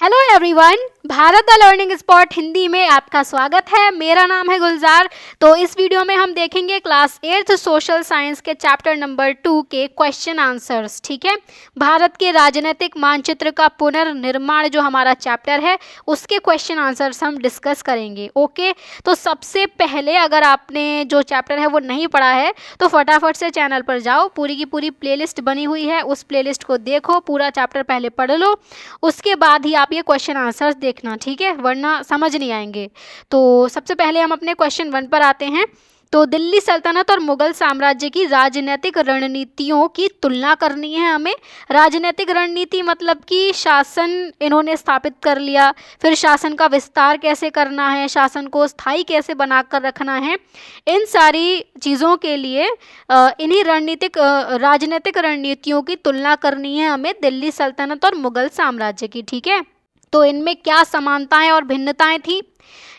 Hello everyone, Bharat the learning spot Hindi में आपका स्वागत है। मेरा नाम है गुलजार। तो इस वीडियो में हम देखेंगे क्लास 8th सोशल साइंस के चैप्टर नंबर 2 के क्वेश्चन आंसर्स। ठीक है, भारत के राजनीतिक मानचित्र का पुनर्निर्माण जो हमारा चैप्टर है उसके क्वेश्चन आंसर्स हम डिस्कस करेंगे। ओके, तो सबसे पहले अगर आपने जो चैप्टर है वो नहीं पढ़ा है तो फटाफट से चैनल पर जाओ, पूरी की पूरी प्लेलिस्ट बनी हुई है, उस प्लेलिस्ट को देखो, पूरा चैप्टर पहले पढ़ लो, उसके बाद ही आप ये क्वेश्चन आंसर्स देखना। ठीक है, वरना समझ नहीं आएंगे। तो सबसे पहले हम अपने क्वेश्चन 1 पर आते हैं। तो दिल्ली सल्तनत और मुगल साम्राज्य की राजनीतिक रणनीतियों की तुलना करनी है हमें। राजनीतिक रणनीति मतलब कि शासन इन्होंने स्थापित कर लिया, फिर शासन का विस्तार कैसे करना है, शासन को स्थायी कैसे बनाकर रखना है, इन सारी चीज़ों के लिए इन्हीं राजनीतिक रणनीतियों की तुलना करनी है हमें दिल्ली सल्तनत और मुगल साम्राज्य की। ठीक है, तो इनमें क्या समानताएं और भिन्नताएं थी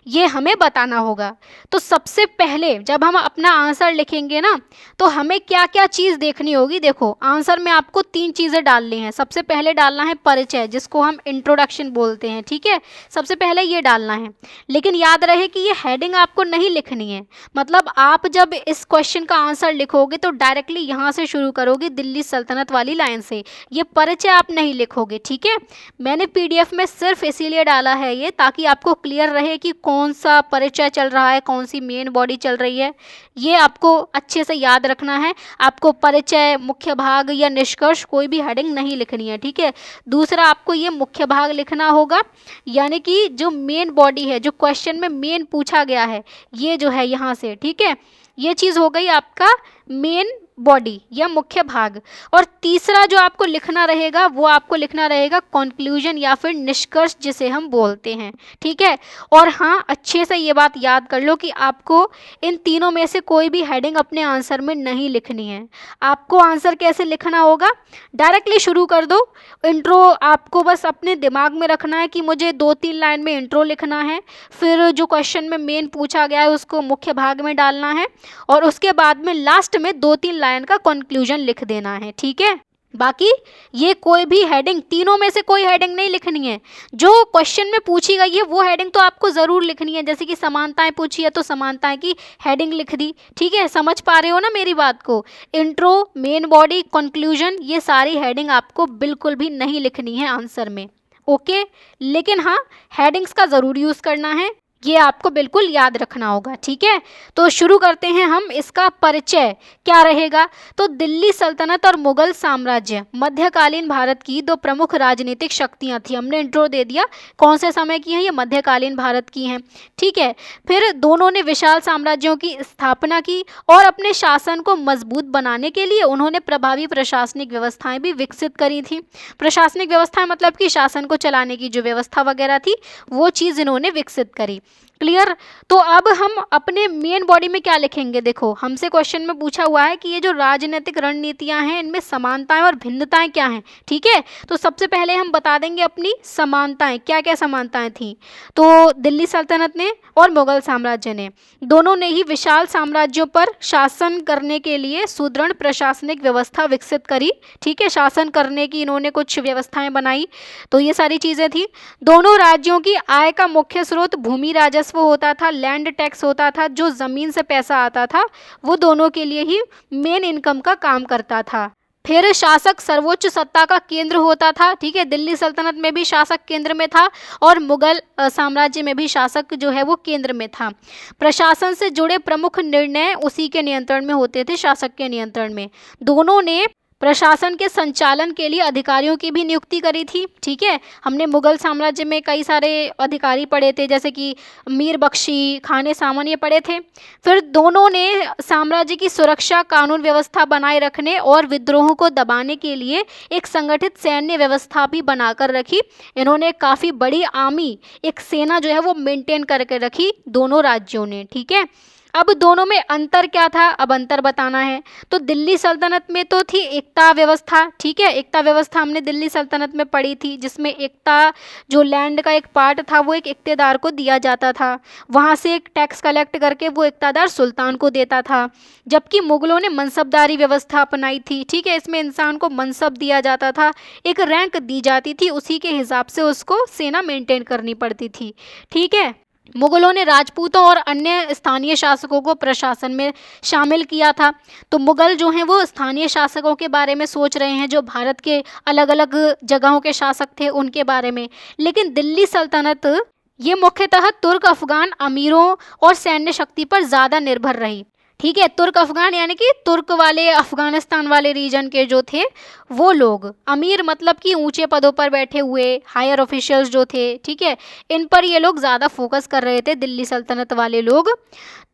ये हमें बताना होगा। तो सबसे पहले जब हम अपना आंसर लिखेंगे ना तो हमें क्या क्या चीज़ देखनी होगी। देखो, आंसर में आपको 3 चीज़ें डालनी हैं। सबसे पहले डालना है परिचय, जिसको हम इंट्रोडक्शन बोलते हैं। ठीक है, सबसे पहले ये डालना है, लेकिन याद रहे कि ये हेडिंग आपको नहीं लिखनी है। मतलब आप जब इस क्वेश्चन का आंसर लिखोगे तो डायरेक्टली यहाँ से शुरू करोगे, दिल्ली सल्तनत वाली लाइन से। ये परिचय आप नहीं लिखोगे। ठीक है, मैंने PDF में सिर्फ इसीलिए डाला है ये, ताकि आपको क्लियर रहे कि कौन सा परिचय चल रहा है, कौन सी मेन बॉडी चल रही है, ये आपको अच्छे से याद रखना है। आपको परिचय, मुख्य भाग या निष्कर्ष कोई भी हेडिंग नहीं लिखनी है। ठीक है, दूसरा आपको ये मुख्य भाग लिखना होगा, यानी कि जो मेन बॉडी है, जो क्वेश्चन में मेन पूछा गया है, ये जो है यहाँ से। ठीक है, ये चीज़ हो गई आपका मेन बॉडी या मुख्य भाग। और तीसरा जो आपको लिखना रहेगा वो आपको लिखना रहेगा कंक्लूजन या फिर निष्कर्ष, जिसे हम बोलते हैं। ठीक है, और हाँ, अच्छे से ये बात याद कर लो कि आपको इन तीनों में से कोई भी हेडिंग अपने आंसर में नहीं लिखनी है। आपको आंसर कैसे लिखना होगा, डायरेक्टली शुरू कर दो। इंट्रो आपको बस अपने दिमाग में रखना है कि मुझे 2-3 लाइन में इंट्रो लिखना है, फिर जो क्वेश्चन में मेन पूछा गया है उसको मुख्य भाग में डालना है, और उसके बाद में लास्ट में 2-3 लाइन का कंक्लूजन लिख देना है। ठीक है, बाकी ये कोई भी हेडिंग, तीनों में से कोई हेडिंग नहीं लिखनी है। जो क्वेश्चन में पूछी गई है वो हेडिंग तो आपको ज़रूर लिखनी है। जैसे कि समानताएं पूछी है तो समानताएं की हेडिंग लिख दी। ठीक है, समझ पा रहे हो ना मेरी बात को। इंट्रो, मेन बॉडी, कंक्लूजन, ये सारी हेडिंग आपको बिल्कुल भी नहीं लिखनी है आंसर में। ओके, लेकिन हाँ, हेडिंग्स का ज़रूर यूज़ करना है, ये आपको बिल्कुल याद रखना होगा। ठीक है, तो शुरू करते हैं हम। इसका परिचय क्या रहेगा, तो दिल्ली सल्तनत और मुगल साम्राज्य मध्यकालीन भारत की 2 प्रमुख राजनीतिक शक्तियां थी। हमने इंट्रो दे दिया, कौन से समय की हैं, ये मध्यकालीन भारत की हैं। ठीक है, फिर दोनों ने विशाल साम्राज्यों की स्थापना की और अपने शासन को मजबूत बनाने के लिए उन्होंने प्रभावी प्रशासनिक व्यवस्थाएं भी विकसित करी थी। प्रशासनिक व्यवस्थाएं मतलब कि शासन को चलाने की जो व्यवस्था वगैरह थी वो चीज़ इन्होंने विकसित करी। क्लियर। तो अब हम अपने मेन बॉडी में क्या लिखेंगे। देखो, हमसे क्वेश्चन में पूछा हुआ है कि ये जो राजनीतिक रणनीतियां हैं इनमें समानताएं और भिन्नताएं क्या हैं। ठीक है, तो सबसे पहले हम बता देंगे अपनी समानताएं, क्या क्या समानताएं थी। तो दिल्ली सल्तनत ने और मुगल साम्राज्य ने, दोनों ने ही विशाल साम्राज्यों पर शासन करने के लिए सुदृढ़ प्रशासनिक व्यवस्था विकसित करी। ठीक है, शासन करने की इन्होंने कुछ व्यवस्थाएं बनाई, तो ये सारी चीज़ें थी। दोनों राज्यों की आय का मुख्य स्रोत भूमि राजस्व होता था, लैंड टैक्स होता था, जो ज़मीन से पैसा आता था वो दोनों के लिए ही मेन इनकम का काम करता था। फिर शासक सर्वोच्च सत्ता का केंद्र होता था। ठीक है, दिल्ली सल्तनत में भी शासक केंद्र में था और मुगल साम्राज्य में भी शासक जो है वो केंद्र में था। प्रशासन से जुड़े प्रमुख निर्णय उसी के नियंत्रण में होते थे, शासक के नियंत्रण में। दोनों ने प्रशासन के संचालन के लिए अधिकारियों की भी नियुक्ति करी थी। ठीक है, हमने मुगल साम्राज्य में कई सारे अधिकारी पढ़े थे, जैसे कि मीर बख्शी, खाने सामान, ये पढ़े थे। फिर दोनों ने साम्राज्य की सुरक्षा, कानून व्यवस्था बनाए रखने और विद्रोहों को दबाने के लिए एक संगठित सैन्य व्यवस्था भी बनाकर रखी। इन्होंने काफ़ी बड़ी आर्मी, एक सेना जो है वो मेंटेन करके रखी दोनों राज्यों ने। ठीक है, अब दोनों में अंतर क्या था, अब अंतर बताना है। तो दिल्ली सल्तनत में तो थी एकता व्यवस्था, ठीक है, एकता व्यवस्था हमने दिल्ली सल्तनत में पढ़ी थी, जिसमें एकता जो लैंड का एक पार्ट था वो एक इक्तेदार को दिया जाता था, वहाँ से एक टैक्स कलेक्ट करके वो इक्तेदार सुल्तान को देता था। जबकि मुगलों ने मनसबदारी व्यवस्था अपनाई थी, ठीक है, इसमें इंसान को मनसब दिया जाता था, एक रैंक दी जाती थी, उसी के हिसाब से उसको सेना मेंटेन करनी पड़ती थी, ठीक है। मुगलों ने राजपूतों और अन्य स्थानीय शासकों को प्रशासन में शामिल किया था। तो मुगल जो हैं वो स्थानीय शासकों के बारे में सोच रहे हैं, जो भारत के अलग अलग जगहों के शासक थे उनके बारे में। लेकिन दिल्ली सल्तनत ये मुख्यतः तुर्क अफगान अमीरों और सैन्य शक्ति पर ज़्यादा निर्भर रही, ठीक है। तुर्क अफगान यानी कि तुर्क वाले अफगानिस्तान वाले रीजन के जो थे वो लोग, अमीर मतलब कि ऊंचे पदों पर बैठे हुए हायर ऑफिशियल्स जो थे, ठीक है, इन पर ये लोग ज़्यादा फोकस कर रहे थे दिल्ली सल्तनत वाले लोग।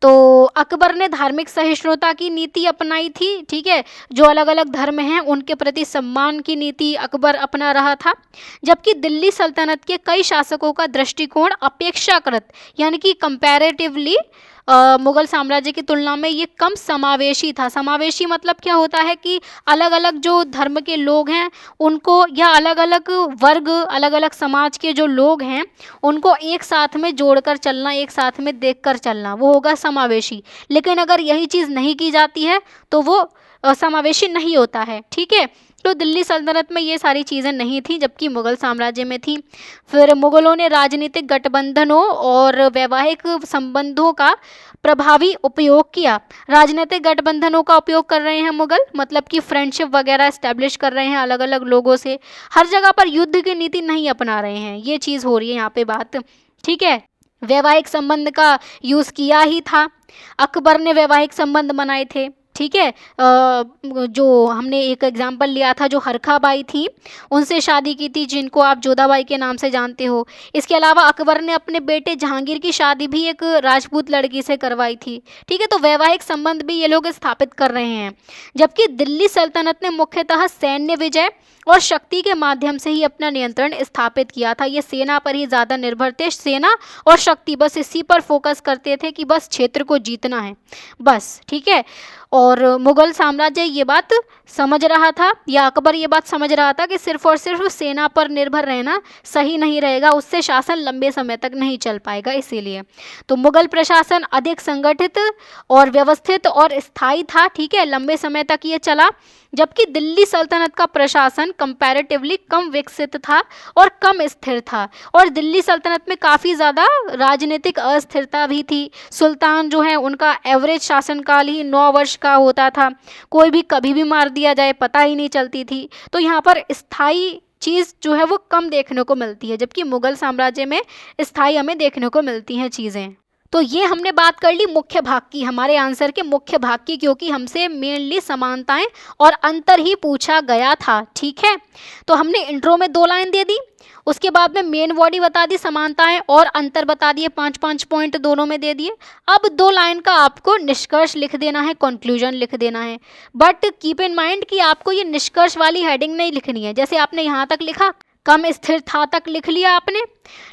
तो अकबर ने धार्मिक सहिष्णुता की नीति अपनाई थी, ठीक है, जो अलग अलग धर्म हैं उनके प्रति सम्मान की नीति अकबर अपना रहा था। जबकि दिल्ली सल्तनत के कई शासकों का दृष्टिकोण अपेक्षाकृत यानी कि कंपैरेटिवली मुगल साम्राज्य की तुलना में ये कम समावेशी था। समावेशी मतलब क्या होता है कि अलग अलग जो धर्म के लोग हैं उनको, या अलग अलग वर्ग, अलग अलग समाज के जो लोग हैं उनको एक साथ में जोड़कर चलना, एक साथ में देखकर चलना, वो होगा समावेशी। लेकिन अगर यही चीज़ नहीं की जाती है तो वो समावेशी नहीं होता है, ठीक है। तो दिल्ली सल्तनत में ये सारी चीज़ें नहीं थी, जबकि मुगल साम्राज्य में थी। फिर मुगलों ने राजनीतिक गठबंधनों और वैवाहिक संबंधों का प्रभावी उपयोग किया। राजनीतिक गठबंधनों का उपयोग कर रहे हैं मुगल, मतलब कि फ्रेंडशिप वगैरह इस्टेब्लिश कर रहे हैं अलग अलग लोगों से। हर जगह पर युद्ध की नीति नहीं अपना रहे हैं, ये चीज़ हो रही है यहाँ पे बात, ठीक है। वैवाहिक संबंध का यूज़ किया ही था, अकबर ने वैवाहिक संबंध बनाए थे, ठीक है। जो हमने एक एग्जाम्पल लिया था, जो हरखा बाई थी उनसे शादी की थी, जिनको आप जोधाबाई के नाम से जानते हो। इसके अलावा अकबर ने अपने बेटे जहांगीर की शादी भी एक राजपूत लड़की से करवाई थी, ठीक है। तो वैवाहिक संबंध भी ये लोग स्थापित कर रहे हैं। जबकि दिल्ली सल्तनत ने मुख्यतः सैन्य विजय और शक्ति के माध्यम से ही अपना नियंत्रण स्थापित किया था। ये सेना पर ही ज़्यादा निर्भर थे, सेना और शक्ति, बस इसी पर फोकस करते थे कि बस क्षेत्र को जीतना है बस, ठीक है। और मुगल साम्राज्य ये बात समझ रहा था, या अकबर ये बात समझ रहा था कि सिर्फ और सिर्फ सेना पर निर्भर रहना सही नहीं रहेगा, उससे शासन लंबे समय तक नहीं चल पाएगा। इसीलिए तो मुगल प्रशासन अधिक संगठित और व्यवस्थित और स्थायी था, ठीक है, लंबे समय तक ये चला। जबकि दिल्ली सल्तनत का प्रशासन कंपैरेटिवली कम विकसित था और कम स्थिर था, और दिल्ली सल्तनत में काफ़ी ज़्यादा राजनीतिक अस्थिरता भी थी। सुल्तान जो है उनका एवरेज शासनकाल ही 9 वर्ष का होता था, कोई भी कभी भी मार दिया जाए पता ही नहीं चलती थी। तो यहाँ पर स्थायी चीज़ जो है वो कम देखने को मिलती है, जबकि मुगल साम्राज्य में स्थायी हमें देखने को मिलती हैं चीज़ें। तो ये हमने बात कर ली मुख्य भाग की, हमारे आंसर के मुख्य भाग की, क्योंकि हमसे मेनली समानताएं और अंतर ही पूछा गया था, ठीक है। तो हमने इंट्रो में 2 लाइन दे दी, उसके बाद में मेन बॉडी बता दी, समानताएं और अंतर बता दिए, 5-5 पॉइंट दोनों में दे दिए। अब 2 लाइन का आपको निष्कर्ष लिख देना है, कंक्लूजन लिख देना है। बट कीप इन माइंड कि आपको ये निष्कर्ष वाली हेडिंग नहीं लिखनी है। जैसे आपने यहाँ तक लिखा, कम स्थिर था तक लिख लिया आपने,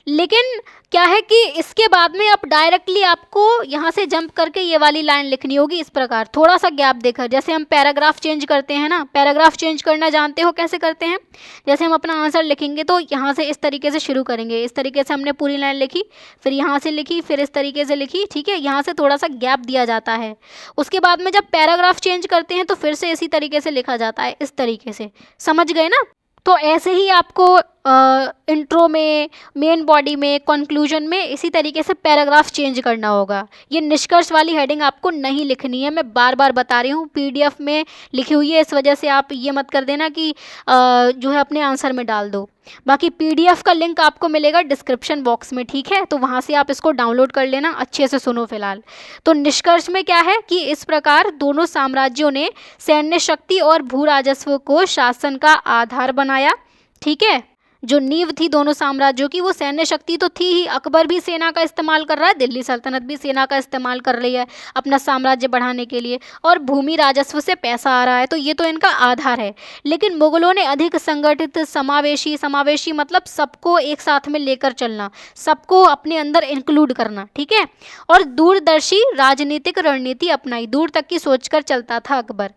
लेकिन क्या है कि इसके बाद में अब डायरेक्टली आपको यहाँ से जंप करके ये वाली लाइन लिखनी होगी इस प्रकार, थोड़ा सा गैप देकर। जैसे हम पैराग्राफ चेंज करते हैं ना, पैराग्राफ चेंज करना जानते हो कैसे करते हैं? जैसे हम अपना आंसर लिखेंगे तो यहाँ से इस तरीके से शुरू करेंगे, इस तरीके से हमने पूरी लाइन लिखी, फिर यहाँ से लिखी, फिर इस तरीके से लिखी, ठीक है। यहाँ से थोड़ा सा गैप दिया जाता है। उसके बाद में जब पैराग्राफ चेंज करते हैं तो फिर से इसी तरीके से लिखा जाता है, इस तरीके से, समझ गए ना? तो ऐसे ही आपको इंट्रो में, मेन बॉडी में, कंक्लूजन में इसी तरीके से पैराग्राफ चेंज करना होगा। ये निष्कर्ष वाली हेडिंग आपको नहीं लिखनी है, मैं बार बार बता रही हूँ, पीडीएफ में लिखी हुई है, इस वजह से आप ये मत कर देना कि जो है अपने आंसर में डाल दो। बाकी पीडीएफ का लिंक आपको मिलेगा डिस्क्रिप्शन बॉक्स में, ठीक है, तो वहाँ से आप इसको डाउनलोड कर लेना, अच्छे से सुनो फिलहाल। तो निष्कर्ष में क्या है कि इस प्रकार दोनों साम्राज्यों ने सैन्य शक्ति और भू राजस्व को शासन का आधार बनाया, ठीक है। जो नींव थी दोनों साम्राज्यों की, वो सैन्य शक्ति तो थी ही, अकबर भी सेना का इस्तेमाल कर रहा है, दिल्ली सल्तनत भी सेना का इस्तेमाल कर रही है अपना साम्राज्य बढ़ाने के लिए, और भूमि राजस्व से पैसा आ रहा है, तो ये तो इनका आधार है। लेकिन मुगलों ने अधिक संगठित, समावेशी, समावेशी मतलब सबको एक साथ में लेकर चलना, सबको अपने अंदर इंक्लूड करना, ठीक है, और दूरदर्शी राजनीतिक रणनीति अपनाई, दूर तक की सोचकर चलता था अकबर,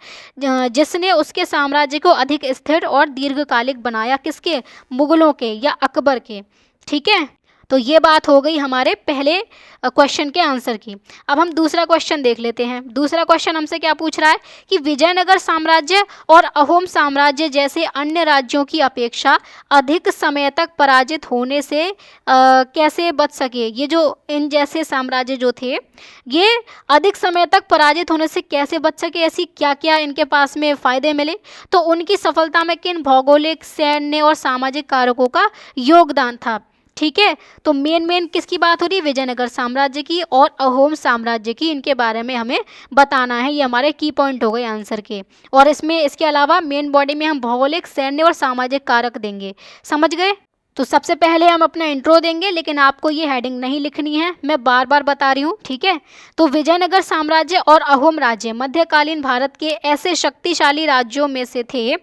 जिसने उसके साम्राज्य को अधिक स्थिर और दीर्घकालिक बनाया। किसके? मुगलों के या अकबर के, ठीक है। तो ये बात हो गई हमारे पहले क्वेश्चन के आंसर की। अब हम दूसरा क्वेश्चन देख लेते हैं। दूसरा क्वेश्चन हमसे क्या पूछ रहा है कि विजयनगर साम्राज्य और अहोम साम्राज्य जैसे अन्य राज्यों की अपेक्षा अधिक समय तक पराजित होने से कैसे बच सके। ये जो इन जैसे साम्राज्य जो थे ये अधिक समय तक पराजित होने से कैसे बच सके, ऐसी क्या क्या इनके पास में फ़ायदे मिले। तो उनकी सफलता में किन भौगोलिक, सैन्य और सामाजिक कारकों का योगदान था, ठीक है। तो मेन किसकी बात हो रही है? विजयनगर साम्राज्य की और अहोम साम्राज्य की, इनके बारे में हमें बताना है। ये हमारे की पॉइंट हो गए आंसर के। और इसमें इसके अलावा मेन बॉडी में हम भौगोलिक, सैन्य और सामाजिक कारक देंगे। समझ गए? तो सबसे पहले हम अपना इंट्रो देंगे, लेकिन आपको ये हेडिंग नहीं लिखनी है, मैं बार बार बता रही हूँ, ठीक है। तो विजयनगर साम्राज्य और अहोम राज्य मध्यकालीन भारत के ऐसे शक्तिशाली राज्यों में से थे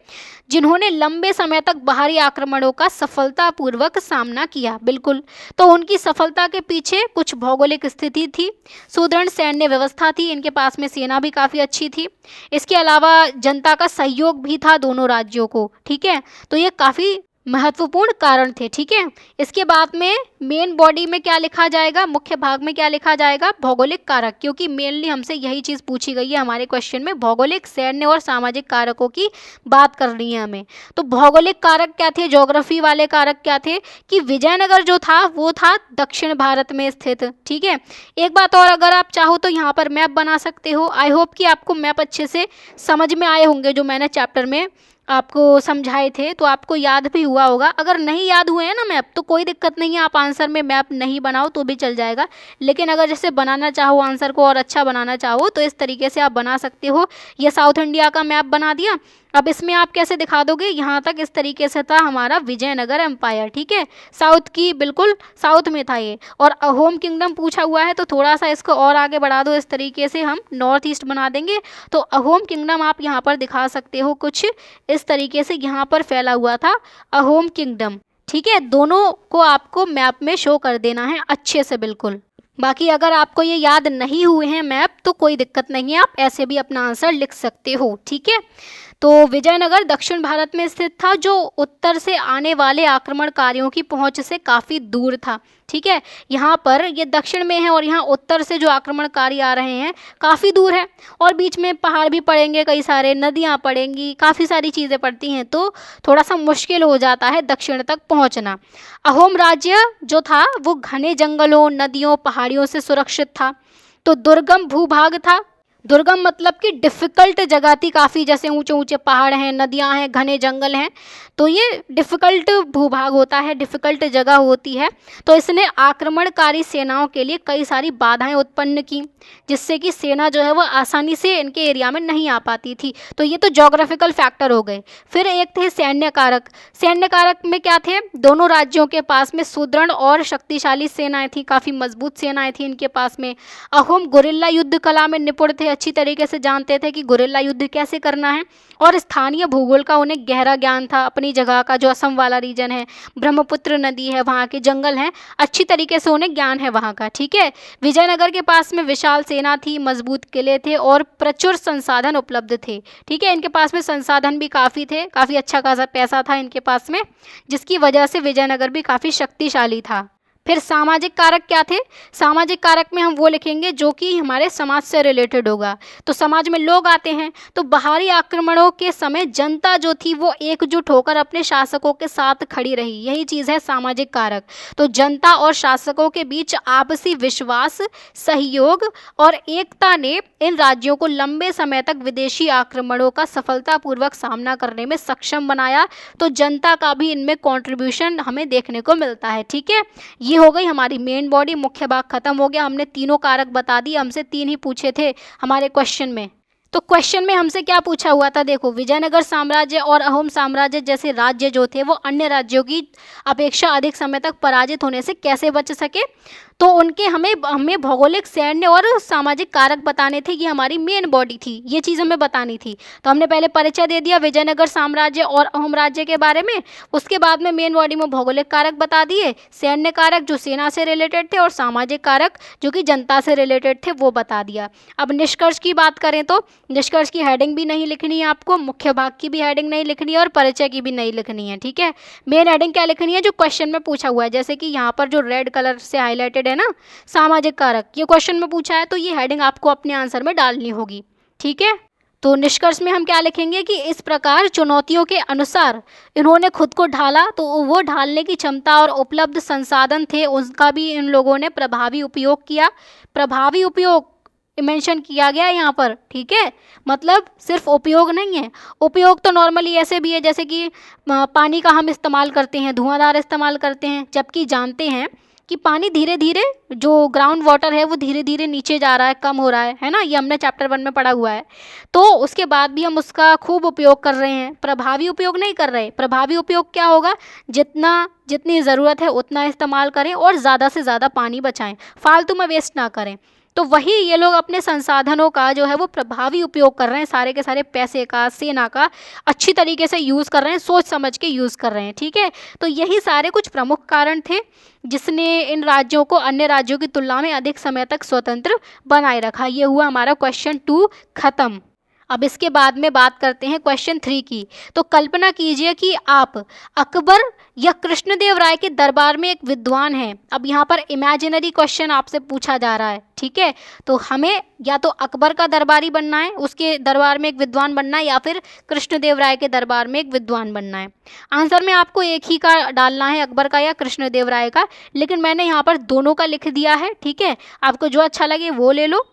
जिन्होंने लंबे समय तक बाहरी आक्रमणों का सफलतापूर्वक सामना किया। बिल्कुल। तो उनकी सफलता के पीछे कुछ भौगोलिक स्थिति थी, सुदृढ़ सैन्य व्यवस्था थी, इनके पास में सेना भी काफ़ी अच्छी थी, इसके अलावा जनता का सहयोग भी था दोनों राज्यों को, ठीक है। तो ये काफ़ी महत्वपूर्ण कारण थे, ठीक है। इसके बाद में मेन बॉडी में क्या लिखा जाएगा, मुख्य भाग में क्या लिखा जाएगा? भौगोलिक कारक, क्योंकि मेनली हमसे यही चीज़ पूछी गई है हमारे क्वेश्चन में, भौगोलिक, सैन्य और सामाजिक कारकों की बात करनी है हमें। तो भौगोलिक कारक क्या थे, ज्योग्राफी वाले कारक क्या थे कि विजयनगर जो था वो था दक्षिण भारत में स्थित, ठीक है। एक बात और, अगर आप चाहो तो यहाँ पर मैप बना सकते हो। आई होप कि आपको मैप अच्छे से समझ में आए होंगे, जो मैंने चैप्टर में आपको समझाए थे, तो आपको याद भी हुआ होगा। अगर नहीं याद हुए हैं ना मैप तो कोई दिक्कत नहीं है, आप आंसर में मैप नहीं बनाओ तो भी चल जाएगा। लेकिन अगर जैसे बनाना चाहो आंसर को और अच्छा बनाना चाहो तो इस तरीके से आप बना सकते हो। ये साउथ इंडिया का मैप बना दिया। अब इसमें आप कैसे दिखा दोगे, यहाँ तक इस तरीके से था हमारा विजयनगर एम्पायर, ठीक है। साउथ की, बिल्कुल साउथ में था ये। और अहोम किंगडम पूछा हुआ है तो थोड़ा सा इसको और आगे बढ़ा दो, इस तरीके से हम नॉर्थ ईस्ट बना देंगे। तो अहोम किंगडम आप यहाँ पर दिखा सकते हो कुछ इस तरीके से, यहाँ पर फैला हुआ था अहोम किंगडम, ठीक है। दोनों को आपको मैप में शो कर देना है अच्छे से, बिल्कुल। बाकी अगर आपको ये याद नहीं हुए हैं मैप तो कोई दिक्कत नहीं है, आप ऐसे भी अपना आंसर लिख सकते हो, ठीक है। तो विजयनगर दक्षिण भारत में स्थित था, जो उत्तर से आने वाले आक्रमणकारियों की पहुंच से काफ़ी दूर था, ठीक है। यहाँ पर ये दक्षिण में है और यहाँ उत्तर से जो आक्रमणकारी आ रहे हैं काफ़ी दूर है, और बीच में पहाड़ भी पड़ेंगे, कई सारे नदियाँ पड़ेंगी, काफ़ी सारी चीज़ें पड़ती हैं, तो थोड़ा सा मुश्किल हो जाता है दक्षिण तक पहुँचना। अहोम राज्य जो था वो घने जंगलों, नदियों, पहाड़ियों से सुरक्षित था, तो दुर्गम भूभाग था। दुर्गम मतलब कि डिफ़िकल्ट जगह थी काफ़ी, जैसे ऊंचे ऊंचे पहाड़ हैं, नदियां हैं, घने जंगल हैं, तो ये डिफ़िकल्ट भूभाग होता है, डिफ़िकल्ट जगह होती है। तो इसने आक्रमणकारी सेनाओं के लिए कई सारी बाधाएं उत्पन्न की, जिससे कि सेना जो है वो आसानी से इनके एरिया में नहीं आ पाती थी। तो ये तो जोग्राफिकल फैक्टर हो गए। फिर एक थे सैन्य कारक। सैन्य कारक में क्या थे? दोनों राज्यों के पास में सुदृढ़ और शक्तिशाली सेनाएं थी, काफ़ी मजबूत सेनाएं थी इनके पास में। अहोम गुरिल्ला युद्ध कला में निपुण थे, अच्छी तरीके से जानते थे कि गुरिल्ला युद्ध कैसे करना है, और स्थानीय भूगोल का उन्हें गहरा ज्ञान था, अपनी जगह का, जो असम वाला रीजन है, ब्रह्मपुत्र नदी है, वहाँ के जंगल हैं, अच्छी तरीके से उन्हें ज्ञान है वहाँ का, ठीक है। विजयनगर के पास में विशाल सेना थी, मजबूत किले थे और प्रचुर संसाधन उपलब्ध थे, ठीक है। इनके पास में संसाधन भी काफ़ी थे, काफ़ी अच्छा खासा पैसा था इनके पास में, जिसकी वजह से विजयनगर भी काफ़ी शक्तिशाली था। फिर सामाजिक कारक क्या थे? सामाजिक कारक में हम वो लिखेंगे जो कि हमारे समाज से रिलेटेड होगा। तो समाज में लोग आते हैं, तो बाहरी आक्रमणों के समय जनता जो थी वो एकजुट होकर अपने शासकों के साथ खड़ी रही, यही चीज़ है सामाजिक कारक। तो जनता और शासकों के बीच आपसी विश्वास, सहयोग और एकता ने इन राज्यों को लंबे समय तक विदेशी आक्रमणों का सफलतापूर्वक सामना करने में सक्षम बनाया। तो जनता का भी इनमें कॉन्ट्रीब्यूशन हमें देखने को मिलता है, ठीक है। ये हो गई हमारी मेन बॉडी, मुख्य भाग खत्म हो गया। हमने तीनों कारक बता दिए, हमसे 3 ही पूछे थे हमारे क्वेश्चन में। तो क्वेश्चन में हमसे क्या पूछा हुआ था, देखो विजयनगर साम्राज्य और अहोम साम्राज्य जैसे राज्य जो थे वो अन्य राज्यों की अपेक्षा अधिक समय तक पराजित होने से कैसे बच सके। तो उनके हमें भौगोलिक, सैन्य और सामाजिक कारक बताने थे, ये हमारी मेन बॉडी थी, ये चीज़ हमें बतानी थी। तो हमने पहले परिचय दे दिया विजयनगर साम्राज्य और अहोम राज्य के बारे में, उसके बाद में मेन बॉडी में भौगोलिक कारक बता दिए, सैन्य कारक जो सेना से रिलेटेड थे और सामाजिक कारक जो कि जनता से रिलेटेड थे वो बता दिया। अब निष्कर्ष की बात करें तो निष्कर्ष की हेडिंग भी नहीं लिखनी है आपको, मुख्य भाग की भी हेडिंग नहीं लिखनी है और परिचय की भी नहीं लिखनी है, ठीक है। मेन हेडिंग क्या लिखनी है, जो क्वेश्चन में पूछा हुआ है, जैसे कि यहाँ पर जो रेड कलर से हाईलाइटेड है ना, सामाजिक कारक, ये क्वेश्चन में पूछा है तो ये हेडिंग आपको अपने आंसर में डालनी होगी, ठीक है। तो निष्कर्ष में हम क्या लिखेंगे कि इस प्रकार चुनौतियों के अनुसार इन्होंने खुद को ढाला, तो वो ढालने की क्षमता और उपलब्ध संसाधन थे उनका भी इन लोगों ने प्रभावी उपयोग किया। प्रभावी उपयोग मेंशन किया गया है यहाँ पर, ठीक है, मतलब सिर्फ उपयोग नहीं है। उपयोग तो नॉर्मली ऐसे भी है जैसे कि पानी का हम इस्तेमाल करते हैं, धुआंधार इस्तेमाल करते हैं, जबकि जानते हैं कि पानी धीरे धीरे, जो ग्राउंड वाटर है वो धीरे धीरे नीचे जा रहा है, कम हो रहा है ना, ये हमने चैप्टर 1 में पढ़ा हुआ है। तो उसके बाद भी हम उसका खूब उपयोग कर रहे हैं, प्रभावी उपयोग नहीं कर रहे। प्रभावी उपयोग क्या होगा, जितनी ज़रूरत है उतना इस्तेमाल करें और ज़्यादा से ज़्यादा पानी बचाएं, फालतू में वेस्ट ना करें। तो वही ये लोग अपने संसाधनों का जो है वो प्रभावी उपयोग कर रहे हैं, सारे के सारे पैसे का, सेना का अच्छी तरीके से यूज़ कर रहे हैं, सोच समझ के यूज़ कर रहे हैं, ठीक है। तो यही सारे कुछ प्रमुख कारण थे जिसने इन राज्यों को अन्य राज्यों की तुलना में अधिक समय तक स्वतंत्र बनाए रखा। ये हुआ हमारा क्वेश्चन 2 खत्म। अब इसके बाद में बात करते हैं क्वेश्चन 3 की। तो कल्पना कीजिए कि आप अकबर या कृष्णदेव राय के दरबार में एक विद्वान हैं। अब यहाँ पर इमेजिनरी क्वेश्चन आपसे पूछा जा रहा है, ठीक है। तो हमें या तो अकबर का दरबारी बनना है, उसके दरबार में एक विद्वान बनना है, या फिर कृष्णदेव राय के दरबार में एक विद्वान बनना है। आंसर में आपको एक ही का डालना है, अकबर का या कृष्णदेव राय का, लेकिन मैंने यहाँ पर दोनों का लिख दिया है, ठीक है। आपको जो अच्छा लगे वो ले लो।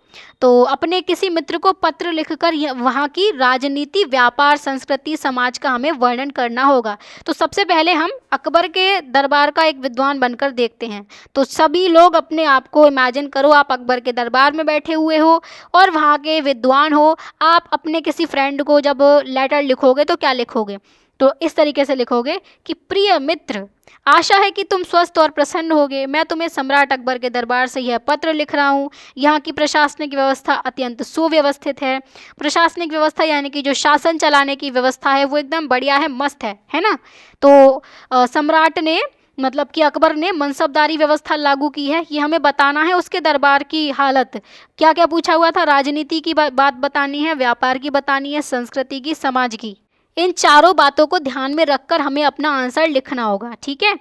तो अपने किसी मित्र को पत्र लिखकर वहाँ की राजनीति, व्यापार, संस्कृति, समाज का हमें वर्णन करना होगा। तो सबसे पहले हम अकबर के दरबार का एक विद्वान बनकर देखते हैं। तो सभी लोग अपने आप को इमेजिन करो, आप अकबर के दरबार में बैठे हुए हो और वहाँ के विद्वान हो। आप अपने किसी फ्रेंड को जब लेटर लिखोगे तो क्या लिखोगे, तो इस तरीके से लिखोगे कि प्रिय मित्र, आशा है कि तुम स्वस्थ और प्रसन्न होगे। मैं तुम्हें सम्राट अकबर के दरबार से यह पत्र लिख रहा हूँ। यहाँ की प्रशासनिक व्यवस्था अत्यंत सुव्यवस्थित है। प्रशासनिक व्यवस्था यानी कि जो शासन चलाने की व्यवस्था है वो एकदम बढ़िया है, मस्त है ना। तो सम्राट ने, मतलब कि अकबर ने मनसबदारी व्यवस्था लागू की है, ये हमें बताना है। उसके दरबार की हालत, क्या क्या पूछा हुआ था, राजनीति की बात बतानी है, व्यापार की बतानी है, संस्कृति की, समाज की। इन चारों बातों को ध्यान में रखकर हमें अपना आंसर लिखना होगा, ठीक है।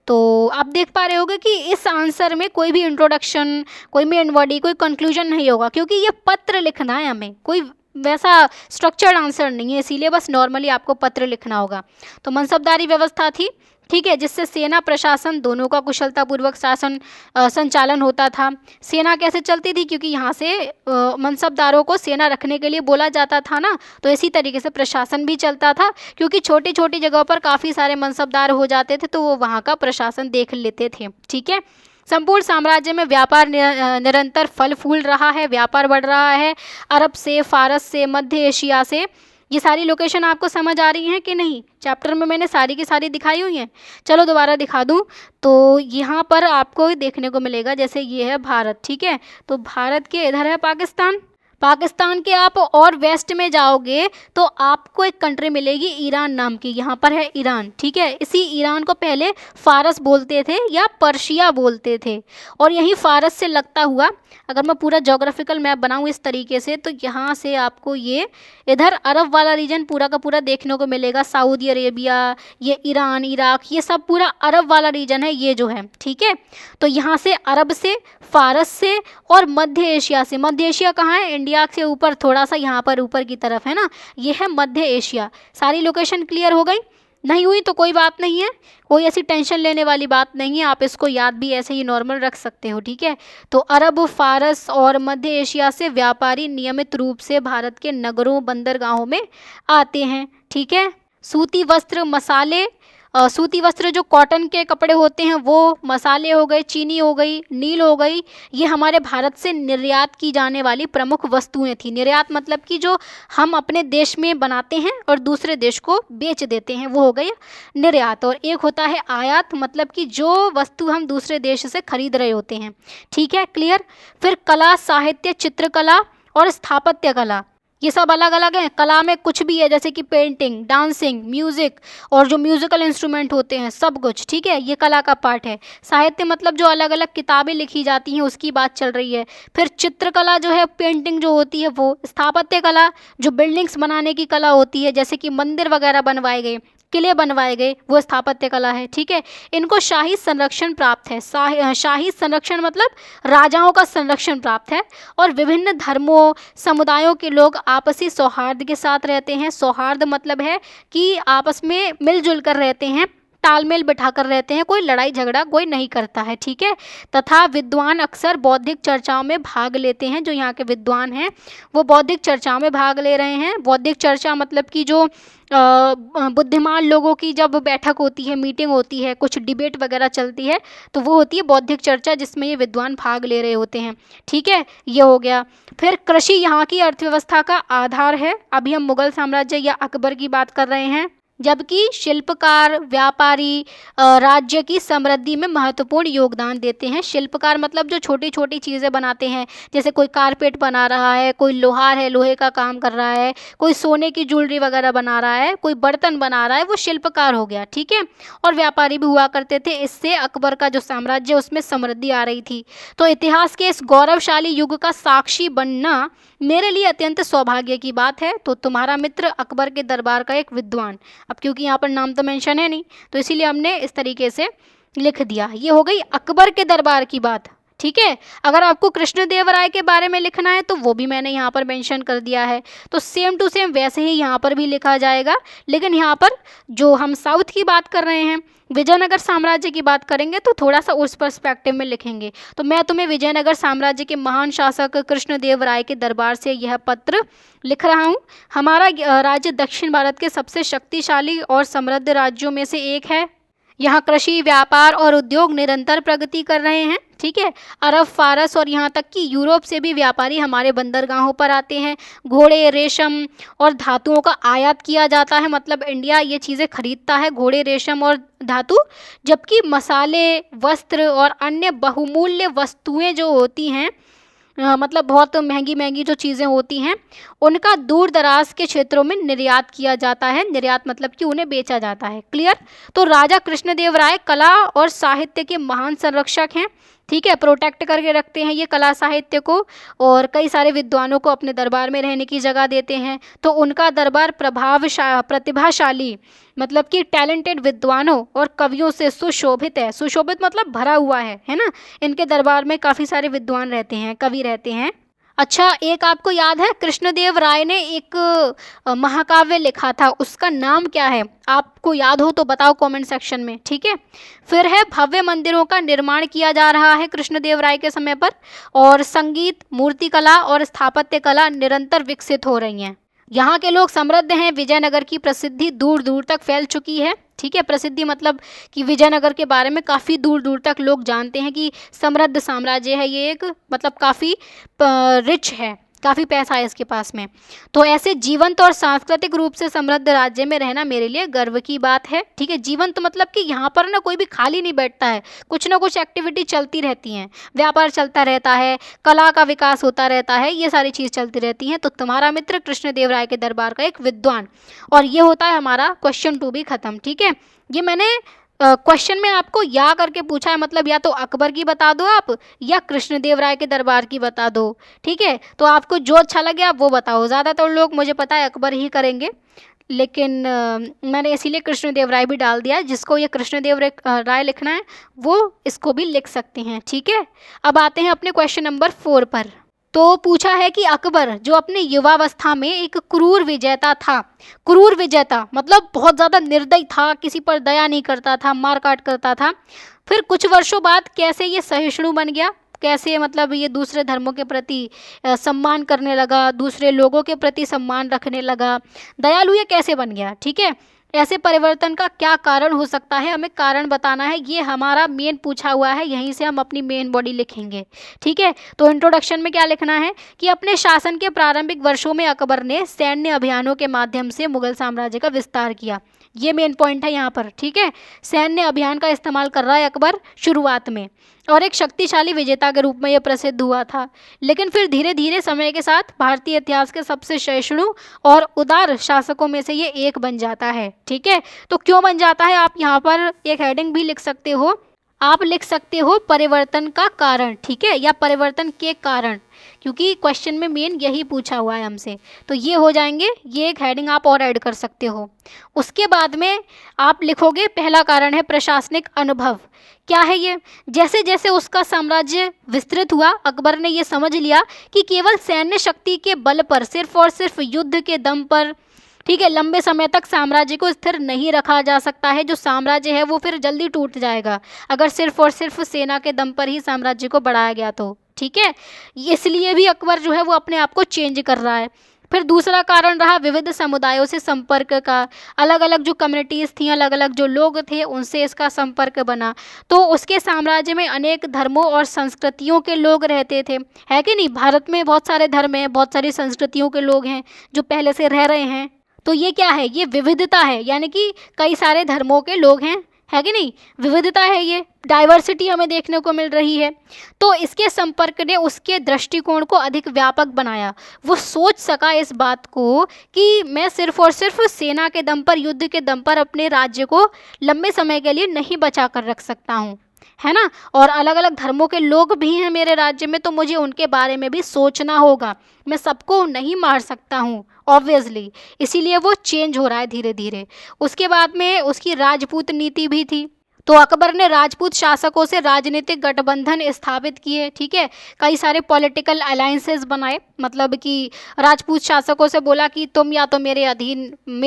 तो आप देख पा रहे होगे कि इस आंसर में कोई भी इंट्रोडक्शन, कोई मेन बॉडी, कोई कंक्लूजन नहीं होगा, क्योंकि ये पत्र लिखना है हमें, कोई वैसा स्ट्रक्चर्ड आंसर नहीं है, इसीलिए बस नॉर्मली आपको पत्र लिखना होगा। तो मनसबदारी व्यवस्था थी, ठीक है, जिससे सेना प्रशासन दोनों का कुशलतापूर्वक शासन संचालन होता था। सेना कैसे चलती थी, क्योंकि यहाँ से मनसबदारों को सेना रखने के लिए बोला जाता था ना, तो इसी तरीके से प्रशासन भी चलता था, क्योंकि छोटी छोटी जगहों पर काफ़ी सारे मनसबदार हो जाते थे तो वो वहाँ का प्रशासन देख लेते थे, ठीक है। संपूर्ण साम्राज्य में व्यापार निरंतर फल फूल रहा है, व्यापार बढ़ रहा है, अरब से, फारस से, मध्य एशिया से। ये सारी लोकेशन आपको समझ आ रही हैं कि नहीं, चैप्टर में मैंने सारी की सारी दिखाई हुई हैं। चलो दोबारा दिखा दूं। तो यहाँ पर आपको देखने को मिलेगा, जैसे ये है भारत, ठीक है। तो भारत के इधर है पाकिस्तान, पाकिस्तान के आप और वेस्ट में जाओगे तो आपको एक कंट्री मिलेगी ईरान नाम की, यहाँ पर है ईरान, ठीक है। इसी ईरान को पहले फारस बोलते थे या पर्शिया बोलते थे, और यही फारस से लगता हुआ, अगर मैं पूरा जोग्राफिकल मैप बनाऊँ इस तरीके से, तो यहाँ से आपको ये इधर अरब वाला रीजन पूरा का पूरा देखने को मिलेगा। सऊदी अरेबिया, ये ईरान, इराक, ये सब पूरा अरब वाला रीजन है, ये जो है, ठीक है। तो यहाँ से अरब से, फारस से और मध्य एशिया से, मध्य एशिया कहाँ है, इंडिया से ऊपर थोड़ा सा यहाँ पर ऊपर की तरफ है ना, ये है मध्य एशिया। सारी लोकेशन क्लियर हो गई? नहीं हुई तो कोई बात नहीं है, कोई ऐसी टेंशन लेने वाली बात नहीं है, आप इसको याद भी ऐसे ही नॉर्मल रख सकते हो, ठीक है। तो अरब, फारस और मध्य एशिया से व्यापारी नियमित रूप से भारत के नगरों, बंदरगाहों में आते हैं, ठीक है। सूती वस्त्र, मसाले, सूती वस्त्र जो कॉटन के कपड़े होते हैं वो, मसाले हो गए, चीनी हो गई, नील हो गई, ये हमारे भारत से निर्यात की जाने वाली प्रमुख वस्तुएं थी। निर्यात मतलब कि जो हम अपने देश में बनाते हैं और दूसरे देश को बेच देते हैं, वो हो गई निर्यात। और एक होता है आयात, मतलब कि जो वस्तु हम दूसरे देश से खरीद रहे होते हैं। ठीक है, क्लियर। फिर कला, साहित्य, चित्रकला और स्थापत्य कला, ये सब अलग अलग हैं। कला में कुछ भी है, जैसे कि पेंटिंग, डांसिंग, म्यूजिक और जो म्यूजिकल इंस्ट्रूमेंट होते हैं, सब कुछ। ठीक है, ये कला का पार्ट है। साहित्य मतलब जो अलग अलग किताबें लिखी जाती हैं, उसकी बात चल रही है। फिर चित्रकला जो है, पेंटिंग जो होती है वो। स्थापत्य कला जो बिल्डिंग्स बनाने की कला होती है, जैसे कि मंदिर वगैरह बनवाए गए, किले बनवाए गए, वो स्थापत्य कला है। ठीक है, इनको शाही संरक्षण प्राप्त है। शाही संरक्षण मतलब राजाओं का संरक्षण प्राप्त है। और विभिन्न धर्मों, समुदायों के लोग आपसी सौहार्द के साथ रहते हैं। सौहार्द मतलब है कि आपस में मिलजुल कर रहते हैं, तालमेल बिठा कर रहते हैं, कोई लड़ाई झगड़ा कोई नहीं करता है। ठीक है, तथा विद्वान अक्सर बौद्धिक चर्चाओं में भाग लेते हैं। जो यहाँ के विद्वान हैं वो बौद्धिक चर्चाओं में भाग ले रहे हैं। बौद्धिक चर्चा मतलब कि जो बुद्धिमान लोगों की जब बैठक होती है, मीटिंग होती है, कुछ डिबेट वगैरह चलती है, तो वो होती है बौद्धिक चर्चा, जिसमें ये विद्वान भाग ले रहे होते हैं। ठीक है, ये हो गया। फिर कृषि यहाँ की अर्थव्यवस्था का आधार है। अभी हम मुगल साम्राज्य या अकबर की बात कर रहे हैं, जबकि शिल्पकार, व्यापारी राज्य की समृद्धि में महत्वपूर्ण योगदान देते हैं। शिल्पकार मतलब जो छोटी छोटी चीज़ें बनाते हैं, जैसे कोई कारपेट बना रहा है, कोई लोहार है, लोहे का काम कर रहा है, कोई सोने की ज्वेलरी वगैरह बना रहा है, कोई बर्तन बना रहा है, वो शिल्पकार हो गया। ठीक है, और व्यापारी भी हुआ करते थे। इससे अकबर का जो साम्राज्य उसमें समृद्धि आ रही थी। तो इतिहास के इस गौरवशाली युग का साक्षी बनना मेरे लिए अत्यंत सौभाग्य की बात है। तो तुम्हारा मित्र अकबर के दरबार का एक विद्वान। अब क्योंकि यहाँ पर नाम तो मेंशन है नहीं, तो इसीलिए हमने इस तरीके से लिख दिया। ये हो गई अकबर के दरबार की बात। ठीक है, अगर आपको कृष्णदेवराय के बारे में लिखना है तो वो भी मैंने यहाँ पर मेंशन कर दिया है। तो सेम टू सेम वैसे ही यहाँ पर भी लिखा जाएगा, लेकिन यहाँ पर जो हम साउथ की बात कर रहे हैं, विजयनगर साम्राज्य की बात करेंगे, तो थोड़ा सा उस पर्सपेक्टिव में लिखेंगे। तो मैं तुम्हें विजयनगर साम्राज्य के महान शासक कृष्णदेवराय के दरबार से यह पत्र लिख रहा हूँ। हमारा राज्य दक्षिण भारत के सबसे शक्तिशाली और समृद्ध राज्यों में से एक है। यहाँ कृषि, व्यापार और उद्योग निरंतर प्रगति कर रहे हैं। ठीक है, अरब, फारस और यहाँ तक कि यूरोप से भी व्यापारी हमारे बंदरगाहों पर आते हैं। घोड़े, रेशम और धातुओं का आयात किया जाता है, मतलब इंडिया ये चीज़ें खरीदता है, घोड़े, रेशम और धातु। जबकि मसाले, वस्त्र और अन्य बहुमूल्य वस्तुएं जो होती हैं, मतलब बहुत महंगी महंगी जो चीज़ें होती हैं, उनका दूर दराज के क्षेत्रों में निर्यात किया जाता है। निर्यात मतलब कि उन्हें बेचा जाता है। क्लियर। तो राजा कृष्णदेवराय कला और साहित्य के महान संरक्षक हैं। ठीक है, प्रोटेक्ट करके रखते हैं ये कला साहित्य को, और कई सारे विद्वानों को अपने दरबार में रहने की जगह देते हैं। तो उनका दरबार प्रतिभाशाली मतलब कि टैलेंटेड विद्वानों और कवियों से सुशोभित है। सुशोभित मतलब भरा हुआ है ना। इनके दरबार में काफ़ी सारे विद्वान रहते हैं, कवि रहते हैं। अच्छा, एक आपको याद है कृष्णदेव राय ने एक महाकाव्य लिखा था, उसका नाम क्या है? आपको याद हो तो बताओ कमेंट सेक्शन में। ठीक है, फिर है भव्य मंदिरों का निर्माण किया जा रहा है कृष्णदेव राय के समय पर, और संगीत, मूर्तिकला और स्थापत्य कला निरंतर विकसित हो रही हैं। यहाँ के लोग समृद्ध हैं। विजयनगर की प्रसिद्धि दूर दूर तक फैल चुकी है। ठीक है, प्रसिद्धि मतलब कि विजयनगर के बारे में काफ़ी दूर दूर तक लोग जानते हैं कि समृद्ध साम्राज्य है ये, एक मतलब काफ़ी रिच है, काफ़ी पैसा है इसके पास में। तो ऐसे जीवंत और सांस्कृतिक रूप से समृद्ध राज्य में रहना मेरे लिए गर्व की बात है। ठीक है, जीवंत मतलब कि यहाँ पर ना कोई भी खाली नहीं बैठता है, कुछ ना कुछ एक्टिविटी चलती रहती हैं, व्यापार चलता रहता है, कला का विकास होता रहता है, ये सारी चीज़ चलती रहती हैं। तो तुम्हारा मित्र कृष्णदेवराय के दरबार का एक विद्वान। और ये होता है हमारा क्वेश्चन 2 भी खत्म। ठीक है, ये मैंने क्वेश्चन में आपको या करके पूछा है, मतलब या तो अकबर की बता दो आप, या कृष्णदेवराय के दरबार की बता दो। ठीक है, तो आपको जो अच्छा लगे आप वो बताओ। ज़्यादातर लोग मुझे पता है अकबर ही करेंगे, लेकिन मैंने इसीलिए कृष्णदेवराय भी डाल दिया। जिसको ये कृष्णदेव राय लिखना है वो इसको भी लिख सकते हैं। ठीक है, अब आते हैं अपने क्वेश्चन नंबर 4 पर। तो पूछा है कि अकबर जो अपने युवावस्था में एक क्रूर विजेता था। क्रूर विजेता मतलब बहुत ज़्यादा निर्दयी था, किसी पर दया नहीं करता था, मारकाट करता था। फिर कुछ वर्षों बाद कैसे ये सहिष्णु बन गया, कैसे मतलब ये दूसरे धर्मों के प्रति सम्मान करने लगा, दूसरे लोगों के प्रति सम्मान रखने लगा, दयालु ये कैसे बन गया। ठीक है, ऐसे परिवर्तन का क्या कारण हो सकता है, हमें कारण बताना है। ये हमारा मेन पूछा हुआ है, यहीं से हम अपनी मेन बॉडी लिखेंगे। ठीक है, तो इंट्रोडक्शन में क्या लिखना है कि अपने शासन के प्रारंभिक वर्षों में अकबर ने सैन्य अभियानों के माध्यम से मुगल साम्राज्य का विस्तार किया। ये मेन पॉइंट है यहाँ पर। ठीक है, सैन्य अभियान का इस्तेमाल कर रहा है अकबर शुरुआत में, और एक शक्तिशाली विजेता के रूप में यह प्रसिद्ध हुआ था। लेकिन फिर धीरे धीरे समय के साथ भारतीय इतिहास के सबसे सहिष्णु और उदार शासकों में से ये एक बन जाता है। ठीक है, तो क्यों बन जाता है, आप यहाँ पर एक हेडिंग भी लिख सकते हो। आप लिख सकते हो परिवर्तन का कारण, ठीक है, या परिवर्तन के कारण, क्योंकि क्वेश्चन में मेन यही पूछा हुआ है हमसे। तो ये हो जाएंगे, ये एक हेडिंग आप और ऐड कर सकते हो। उसके बाद में आप लिखोगे पहला कारण है प्रशासनिक अनुभव। क्या है ये, जैसे जैसे उसका साम्राज्य विस्तृत हुआ, अकबर ने ये समझ लिया कि केवल सैन्य शक्ति के बल पर, सिर्फ और सिर्फ युद्ध के दम पर, ठीक है, लंबे समय तक साम्राज्य को स्थिर नहीं रखा जा सकता है। जो साम्राज्य है वो फिर जल्दी टूट जाएगा अगर सिर्फ और सिर्फ सेना के दम पर ही साम्राज्य को बढ़ाया गया तो। ठीक है, इसलिए भी अकबर जो है वो अपने आप को चेंज कर रहा है। फिर दूसरा कारण रहा विविध समुदायों से संपर्क का। अलग अलग जो कम्युनिटीज़ थी, अलग अलग जो लोग थे, उनसे इसका संपर्क बना। तो उसके साम्राज्य में अनेक धर्मों और संस्कृतियों के लोग रहते थे, है कि नहीं। भारत में बहुत सारे धर्म हैं, बहुत सारी संस्कृतियों के लोग हैं जो पहले से रह रहे हैं। तो ये क्या है, ये विविधता है, यानी कि कई सारे धर्मों के लोग हैं, है कि नहीं, विविधता है, ये डाइवर्सिटी हमें देखने को मिल रही है। तो इसके संपर्क ने उसके दृष्टिकोण को अधिक व्यापक बनाया। वो सोच सका इस बात को कि मैं सिर्फ और सिर्फ सेना के दम पर, युद्ध के दम पर अपने राज्य को लंबे समय के लिए नहीं बचा कर रख सकता हूँ, है ना। और अलग अलग धर्मों के लोग भी हैं मेरे राज्य में, तो मुझे उनके बारे में भी सोचना होगा। मैं सबको नहीं मार सकता हूँ ऑब्वियसली, इसीलिए वो चेंज हो रहा है धीरे धीरे। उसके बाद में उसकी राजपूत नीति भी थी। तो अकबर ने राजपूत शासकों से राजनीतिक गठबंधन स्थापित किए। ठीक है, कई सारे पॉलिटिकल अलायंसेस बनाए, मतलब कि राजपूत शासकों से बोला कि तुम या तो मेरी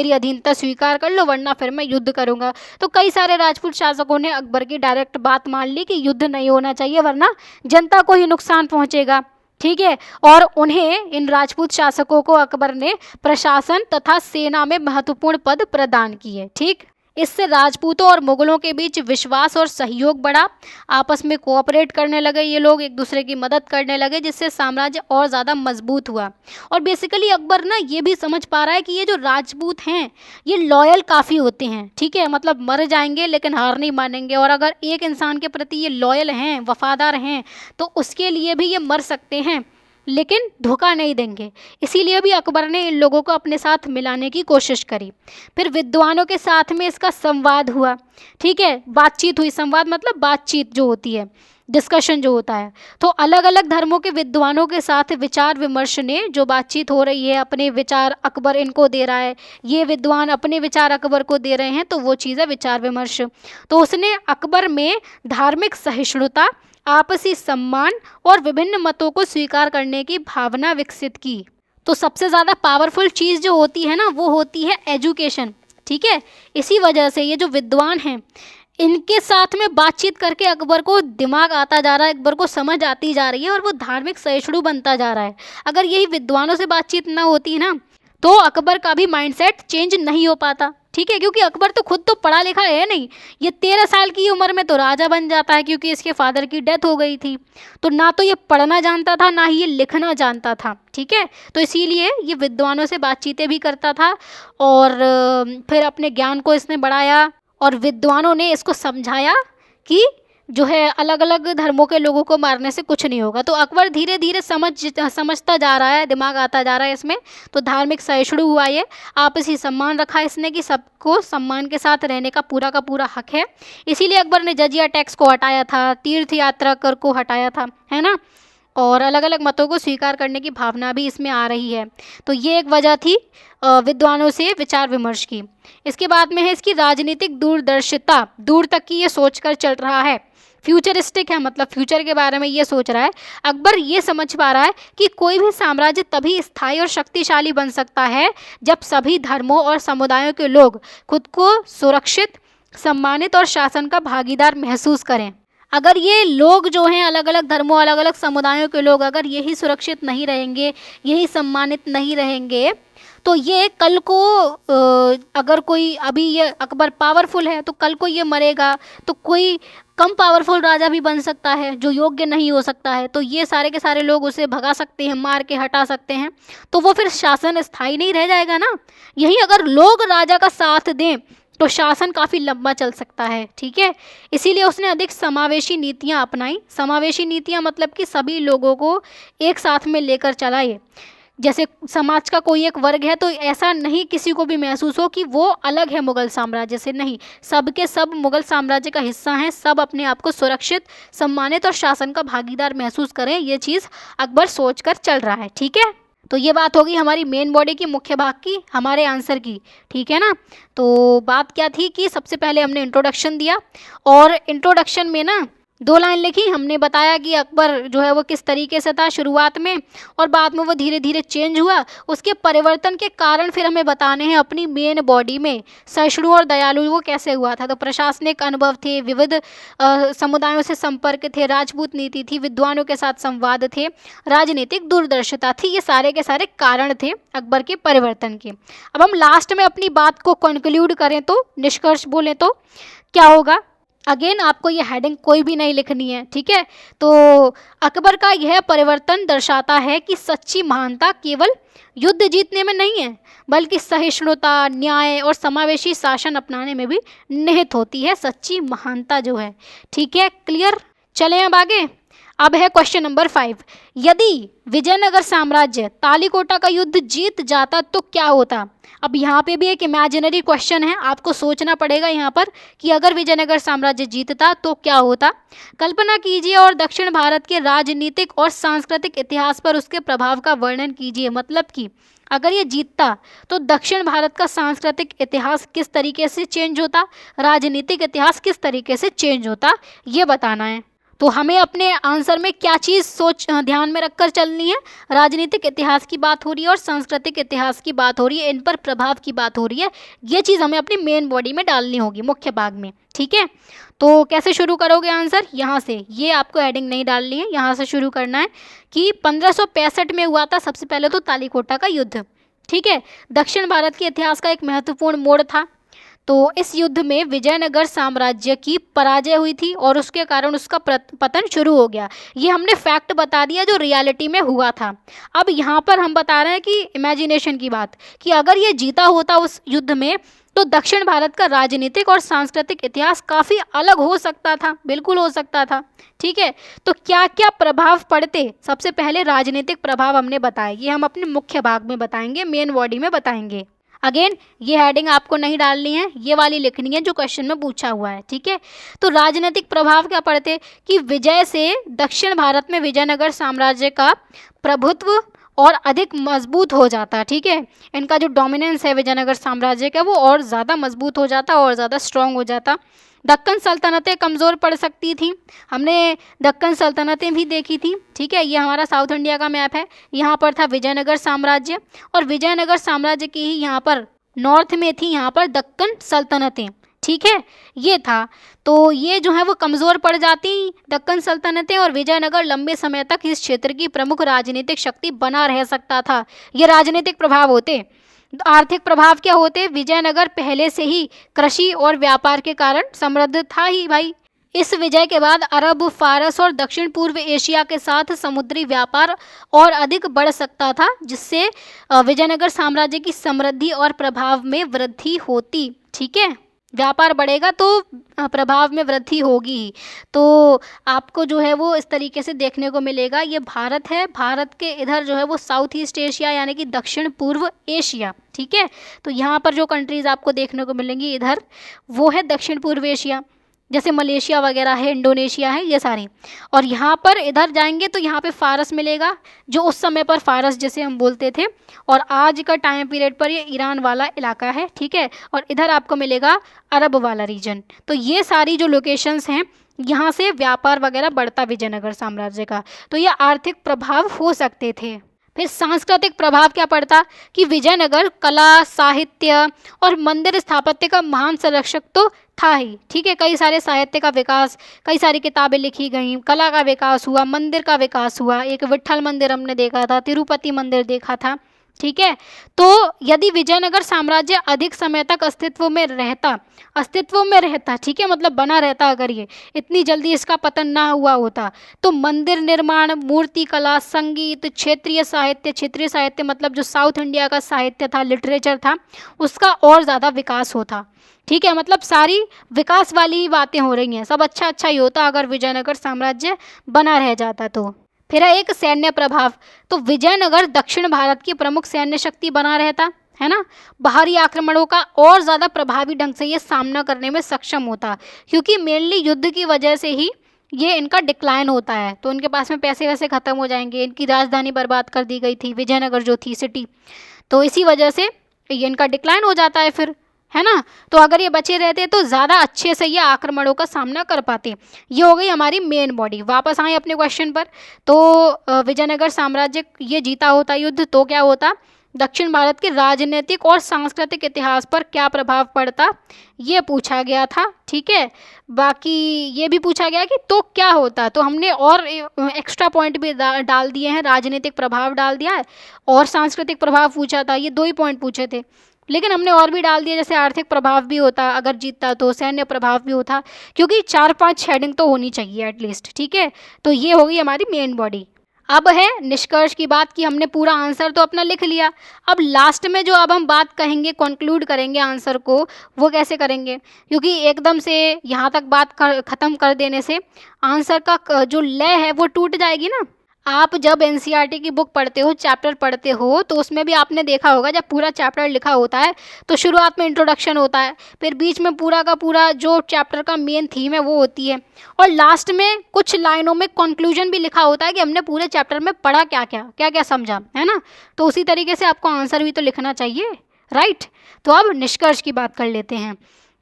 अधीनता स्वीकार कर लो, वरना फिर मैं युद्ध करूंगा। तो कई सारे राजपूत शासकों ने अकबर की डायरेक्ट बात मान ली कि युद्ध नहीं होना चाहिए, वरना जनता को ही नुकसान पहुंचेगा। ठीक है, और उन्हें, इन राजपूत शासकों को अकबर ने प्रशासन तथा सेना में महत्वपूर्ण पद प्रदान किए। ठीक, इससे राजपूतों और मुगलों के बीच विश्वास और सहयोग बढ़ा। आपस में कोऑपरेट करने लगे ये लोग, एक दूसरे की मदद करने लगे, जिससे साम्राज्य और ज़्यादा मजबूत हुआ। और बेसिकली अकबर ना ये भी समझ पा रहा है कि ये जो राजपूत हैं ये लॉयल काफ़ी होते हैं। ठीक है, मतलब मर जाएंगे लेकिन हार नहीं मानेंगे, और अगर एक इंसान के प्रति ये लॉयल हैं, वफादार हैं, तो उसके लिए भी ये मर सकते हैं लेकिन धोखा नहीं देंगे। इसीलिए भी अकबर ने इन लोगों को अपने साथ मिलाने की कोशिश करी। फिर विद्वानों के साथ में इसका संवाद हुआ। ठीक है, बातचीत हुई, संवाद मतलब बातचीत जो होती है, डिस्कशन जो होता है। तो अलग अलग धर्मों के विद्वानों के साथ विचार विमर्श ने, जो बातचीत हो रही है, अपने विचार अकबर इनको दे रहा है, ये विद्वान अपने विचार अकबर को दे रहे हैं, तो वो चीज़ है विचार विमर्श। तो उसने अकबर में धार्मिक सहिष्णुता, आपसी सम्मान और विभिन्न मतों को स्वीकार करने की भावना विकसित की। तो सबसे ज़्यादा पावरफुल चीज़ जो होती है ना, वो होती है एजुकेशन। ठीक है, इसी वजह से ये जो विद्वान हैं, इनके साथ में बातचीत करके अकबर को दिमाग आता जा रहा है, अकबर को समझ आती जा रही है, और वो धार्मिक सहिष्णु बनता जा रहा है। अगर यही विद्वानों से बातचीत ना होती ना, तो अकबर का भी माइंडसेट चेंज नहीं हो पाता। ठीक है, क्योंकि अकबर तो खुद तो पढ़ा लिखा है नहीं, ये 13 साल की उम्र में तो राजा बन जाता है, क्योंकि इसके फादर की डेथ हो गई थी। तो ना तो ये पढ़ना जानता था, ना ही ये लिखना जानता था। ठीक है, तो इसीलिए ये विद्वानों से बातचीतें भी करता था, और फिर अपने ज्ञान को इसने बढ़ाया, और विद्वानों ने इसको समझाया कि जो है अलग अलग धर्मों के लोगों को मारने से कुछ नहीं होगा। तो अकबर धीरे धीरे समझता जा रहा है, दिमाग आता जा रहा है इसमें। तो धार्मिक सहिष्णु हुआ ये, आपसी सम्मान रखा इसने कि सबको सम्मान के साथ रहने का पूरा हक है। इसीलिए अकबर ने जजिया टैक्स को हटाया था, तीर्थ यात्रा कर को हटाया था, है ना, और अलग अलग मतों को स्वीकार करने की भावना भी इसमें आ रही है। तो ये एक वजह थी विद्वानों से विचार विमर्श की। इसके बाद में है इसकी राजनीतिक दूरदर्शिता, दूर तक की ये सोच कर चल रहा है, फ्यूचरिस्टिक है, मतलब फ्यूचर के बारे में ये सोच रहा है। अकबर ये समझ पा रहा है कि कोई भी साम्राज्य तभी स्थायी और शक्तिशाली बन सकता है जब सभी धर्मों और समुदायों के लोग खुद को सुरक्षित, सम्मानित और शासन का भागीदार महसूस करें। अगर ये लोग जो हैं, अलग अलग धर्मों, अलग अलग समुदायों के लोग, अगर यही सुरक्षित नहीं रहेंगे, यही सम्मानित नहीं रहेंगे, तो ये कल को अगर कोई, अभी ये अकबर पावरफुल है तो कल को ये मरेगा तो कोई कम पावरफुल राजा भी बन सकता है जो योग्य नहीं हो सकता है, तो ये सारे के सारे लोग उसे भगा सकते हैं, मार के हटा सकते हैं, तो वो फिर शासन स्थायी नहीं रह जाएगा ना। यही अगर लोग राजा का साथ दें तो शासन काफ़ी लंबा चल सकता है, ठीक है। इसीलिए उसने अधिक समावेशी नीतियाँ अपनाई। समावेशी नीतियाँ मतलब कि सभी लोगों को एक साथ में लेकर चलाए। जैसे समाज का कोई एक वर्ग है तो ऐसा नहीं किसी को भी महसूस हो कि वो अलग है मुगल साम्राज्य से, नहीं, सबके सब मुगल साम्राज्य का हिस्सा हैं, सब अपने आप को सुरक्षित, सम्मानित और शासन का भागीदार महसूस करें, ये चीज़ अकबर सोचकर चल रहा है, ठीक है। तो ये बात होगी हमारी मेन बॉडी की, मुख्य भाग की, हमारे आंसर की, ठीक है ना। तो बात क्या थी कि सबसे पहले हमने इंट्रोडक्शन दिया और इंट्रोडक्शन में ना 2 लाइन लिखी, हमने बताया कि अकबर जो है वो किस तरीके से था शुरुआत में और बाद में वो धीरे धीरे चेंज हुआ, उसके परिवर्तन के कारण फिर हमें बताने हैं अपनी मेन बॉडी में। सहिष्णु और दयालु वो कैसे हुआ था, तो प्रशासनिक अनुभव थे, विविध समुदायों से संपर्क थे, राजपूत नीति थी, विद्वानों के साथ संवाद थे, राजनीतिक दूरदर्शिता थी, ये सारे के सारे कारण थे अकबर के परिवर्तन के। अब हम लास्ट में अपनी बात को कंक्लूड करें तो, निष्कर्ष बोलें तो क्या होगा। अगेन आपको ये हेडिंग कोई भी नहीं लिखनी है, ठीक है। तो अकबर का यह परिवर्तन दर्शाता है कि सच्ची महानता केवल युद्ध जीतने में नहीं है, बल्कि सहिष्णुता, न्याय और समावेशी शासन अपनाने में भी निहित होती है सच्ची महानता जो है, ठीक है। क्लियर, चलें अब आगे। अब है क्वेश्चन नंबर 5। यदि विजयनगर साम्राज्य तालीकोटा का युद्ध जीत जाता तो क्या होता। अब यहाँ पे भी एक इमेजिनरी क्वेश्चन है, आपको सोचना पड़ेगा यहाँ पर कि अगर विजयनगर साम्राज्य जीतता तो क्या होता। कल्पना कीजिए और दक्षिण भारत के राजनीतिक और सांस्कृतिक इतिहास पर उसके प्रभाव का वर्णन कीजिए। मतलब कि अगर ये जीतता तो दक्षिण भारत का सांस्कृतिक इतिहास किस तरीके से चेंज होता, राजनीतिक इतिहास किस तरीके से चेंज होता, ये बताना है। तो हमें अपने आंसर में क्या चीज़ ध्यान में रखकर चलनी है, राजनीतिक इतिहास की बात हो रही है और सांस्कृतिक इतिहास की बात हो रही है, इन पर प्रभाव की बात हो रही है, ये चीज़ हमें अपनी मेन बॉडी में डालनी होगी, मुख्य भाग में, ठीक है। तो कैसे शुरू करोगे आंसर, यहाँ से, ये आपको हेडिंग नहीं डालनी है, यहाँ से शुरू करना है कि 1565 में हुआ था सबसे पहले तो तालीकोटा का युद्ध, ठीक है। दक्षिण भारत के इतिहास का एक महत्वपूर्ण मोड़ था। तो इस युद्ध में विजयनगर साम्राज्य की पराजय हुई थी और उसके कारण उसका पतन शुरू हो गया। ये हमने फैक्ट बता दिया जो रियलिटी में हुआ था। अब यहाँ पर हम बता रहे हैं कि इमेजिनेशन की बात, कि अगर ये जीता होता उस युद्ध में तो दक्षिण भारत का राजनीतिक और सांस्कृतिक इतिहास काफ़ी अलग हो सकता था, बिल्कुल हो सकता था, ठीक है। तो क्या क्या प्रभाव पड़ते, सबसे पहले राजनीतिक प्रभाव हमने बताए, ये हम अपने मुख्य भाग में बताएंगे, मेन बॉडी में बताएंगे। अगेन ये हेडिंग आपको नहीं डालनी है, ये वाली लिखनी है जो क्वेश्चन में पूछा हुआ है, ठीक है। तो राजनीतिक प्रभाव क्या पड़ते कि विजय से दक्षिण भारत में विजयनगर साम्राज्य का प्रभुत्व और अधिक मजबूत हो जाता, ठीक है। इनका जो डोमिनेंस है विजयनगर साम्राज्य का वो और ज़्यादा मजबूत हो जाता और ज़्यादा स्ट्रॉन्ग हो जाता। दक्कन सल्तनतें कमज़ोर पड़ सकती थी, हमने दक्कन सल्तनतें भी देखी थी, ठीक है। ये हमारा साउथ इंडिया का मैप है, यहाँ पर था विजयनगर साम्राज्य और विजयनगर साम्राज्य की ही यहाँ पर नॉर्थ में थी यहाँ पर दक्कन सल्तनतें, ठीक है, ये था। तो ये जो है वो कमज़ोर पड़ जाती दक्कन सल्तनतें और विजयनगर लंबे समय तक इस क्षेत्र की प्रमुख राजनीतिक शक्ति बना रह सकता था। ये राजनीतिक प्रभाव होते। आर्थिक प्रभाव क्या होते, विजयनगर पहले से ही कृषि और व्यापार के कारण समृद्ध था ही भाई। इस विजय के बाद अरब, फारस और दक्षिण पूर्व एशिया के साथ समुद्री व्यापार और अधिक बढ़ सकता था, जिससे विजयनगर साम्राज्य की समृद्धि और प्रभाव में वृद्धि होती, ठीक है। व्यापार बढ़ेगा तो प्रभाव में वृद्धि होगी। तो आपको जो है वो इस तरीके से देखने को मिलेगा। ये भारत है, भारत के इधर जो है वो साउथ ईस्ट एशिया यानी कि दक्षिण पूर्व एशिया, ठीक है। तो यहाँ पर जो कंट्रीज़ आपको देखने को मिलेंगी इधर वो है दक्षिण पूर्व एशिया, जैसे मलेशिया वगैरह है, इंडोनेशिया है, ये सारी। और यहाँ पर इधर जाएंगे तो यहाँ पे फारस मिलेगा, जो उस समय पर फारस जैसे हम बोलते थे, और आज का टाइम पीरियड पर ये ईरान वाला इलाका है, ठीक है। और इधर आपको मिलेगा अरब वाला रीजन। तो ये सारी जो लोकेशंस हैं यहाँ से व्यापार वगैरह बढ़ता विजयनगर साम्राज्य का, तो ये आर्थिक प्रभाव हो सकते थे। फिर सांस्कृतिक प्रभाव क्या पड़ता कि विजयनगर कला, साहित्य और मंदिर स्थापत्य का महान संरक्षक तो था ही, ठीक है। कई सारे साहित्य का विकास, कई सारी किताबें लिखी गई, कला का विकास हुआ, मंदिर का विकास हुआ। एक विट्ठल मंदिर हमने देखा था, तिरुपति मंदिर देखा था, ठीक है। तो यदि विजयनगर साम्राज्य अधिक समय तक अस्तित्व में रहता, ठीक है, मतलब बना रहता, अगर ये इतनी जल्दी इसका पतन ना हुआ होता, तो मंदिर निर्माण, मूर्ति कला, संगीत, क्षेत्रीय साहित्य मतलब जो साउथ इंडिया का साहित्य था, लिटरेचर था, उसका और ज़्यादा विकास होता। ठीक है, मतलब सारी विकास वाली ही बातें हो रही हैं, सब अच्छा अच्छा ही होता अगर विजयनगर साम्राज्य बना रह जाता तो। फिर है एक सैन्य प्रभाव। तो विजयनगर दक्षिण भारत की प्रमुख सैन्य शक्ति बना रहता, है ना, बाहरी आक्रमणों का और ज़्यादा प्रभावी ढंग से ये सामना करने में सक्षम होता, क्योंकि मेनली युद्ध की वजह से ही ये इनका डिक्लाइन होता है। तो इनके पास में पैसे वैसे ख़त्म हो जाएंगे, इनकी राजधानी बर्बाद कर दी गई थी, विजयनगर जो थी सिटी, तो इसी वजह से ये इनका डिक्लाइन हो जाता है फिर, है ना। तो अगर ये बचे रहते तो ज़्यादा अच्छे से ये आक्रमणों का सामना कर पाते। ये हो गई हमारी मेन बॉडी। वापस आए अपने क्वेश्चन पर। तो विजयनगर साम्राज्य ये जीता होता युद्ध तो क्या होता, दक्षिण भारत के राजनीतिक और सांस्कृतिक इतिहास पर क्या प्रभाव पड़ता, ये पूछा गया था। ठीक है, बाकी ये भी पूछा गया कि तो क्या होता, तो हमने और एक्स्ट्रा पॉइंट भी डाल दिए हैं, राजनीतिक प्रभाव डाल दिया है और सांस्कृतिक प्रभाव पूछा था, ये 2 ही पॉइंट पूछे थे, लेकिन हमने और भी डाल दिया, जैसे आर्थिक प्रभाव भी होता अगर जीतता, तो सैन्य प्रभाव भी होता, क्योंकि 4-5 हेडिंग तो होनी चाहिए एटलीस्ट। ठीक है, तो ये हो गई हमारी मेन बॉडी। अब है निष्कर्ष की बात कि हमने पूरा आंसर तो अपना लिख लिया, अब लास्ट में जो अब हम बात कहेंगे, कंक्लूड करेंगे आंसर को, वो कैसे करेंगे, क्योंकि एकदम से यहाँ तक बात ख़त्म कर देने से आंसर का जो लय है वो टूट जाएगी ना। आप जब एनसीईआरटी की बुक पढ़ते हो, चैप्टर पढ़ते हो, तो उसमें भी आपने देखा होगा जब पूरा चैप्टर लिखा होता है तो शुरुआत में इंट्रोडक्शन होता है, फिर बीच में पूरा का पूरा जो चैप्टर का मेन थीम है वो होती है, और लास्ट में कुछ लाइनों में कंक्लूजन भी लिखा होता है कि हमने पूरे चैप्टर में पढ़ा क्या क्या समझा, है ना। तो उसी तरीके से आपको आंसर भी तो लिखना चाहिए, राइट। तो अब निष्कर्ष की बात कर लेते हैं।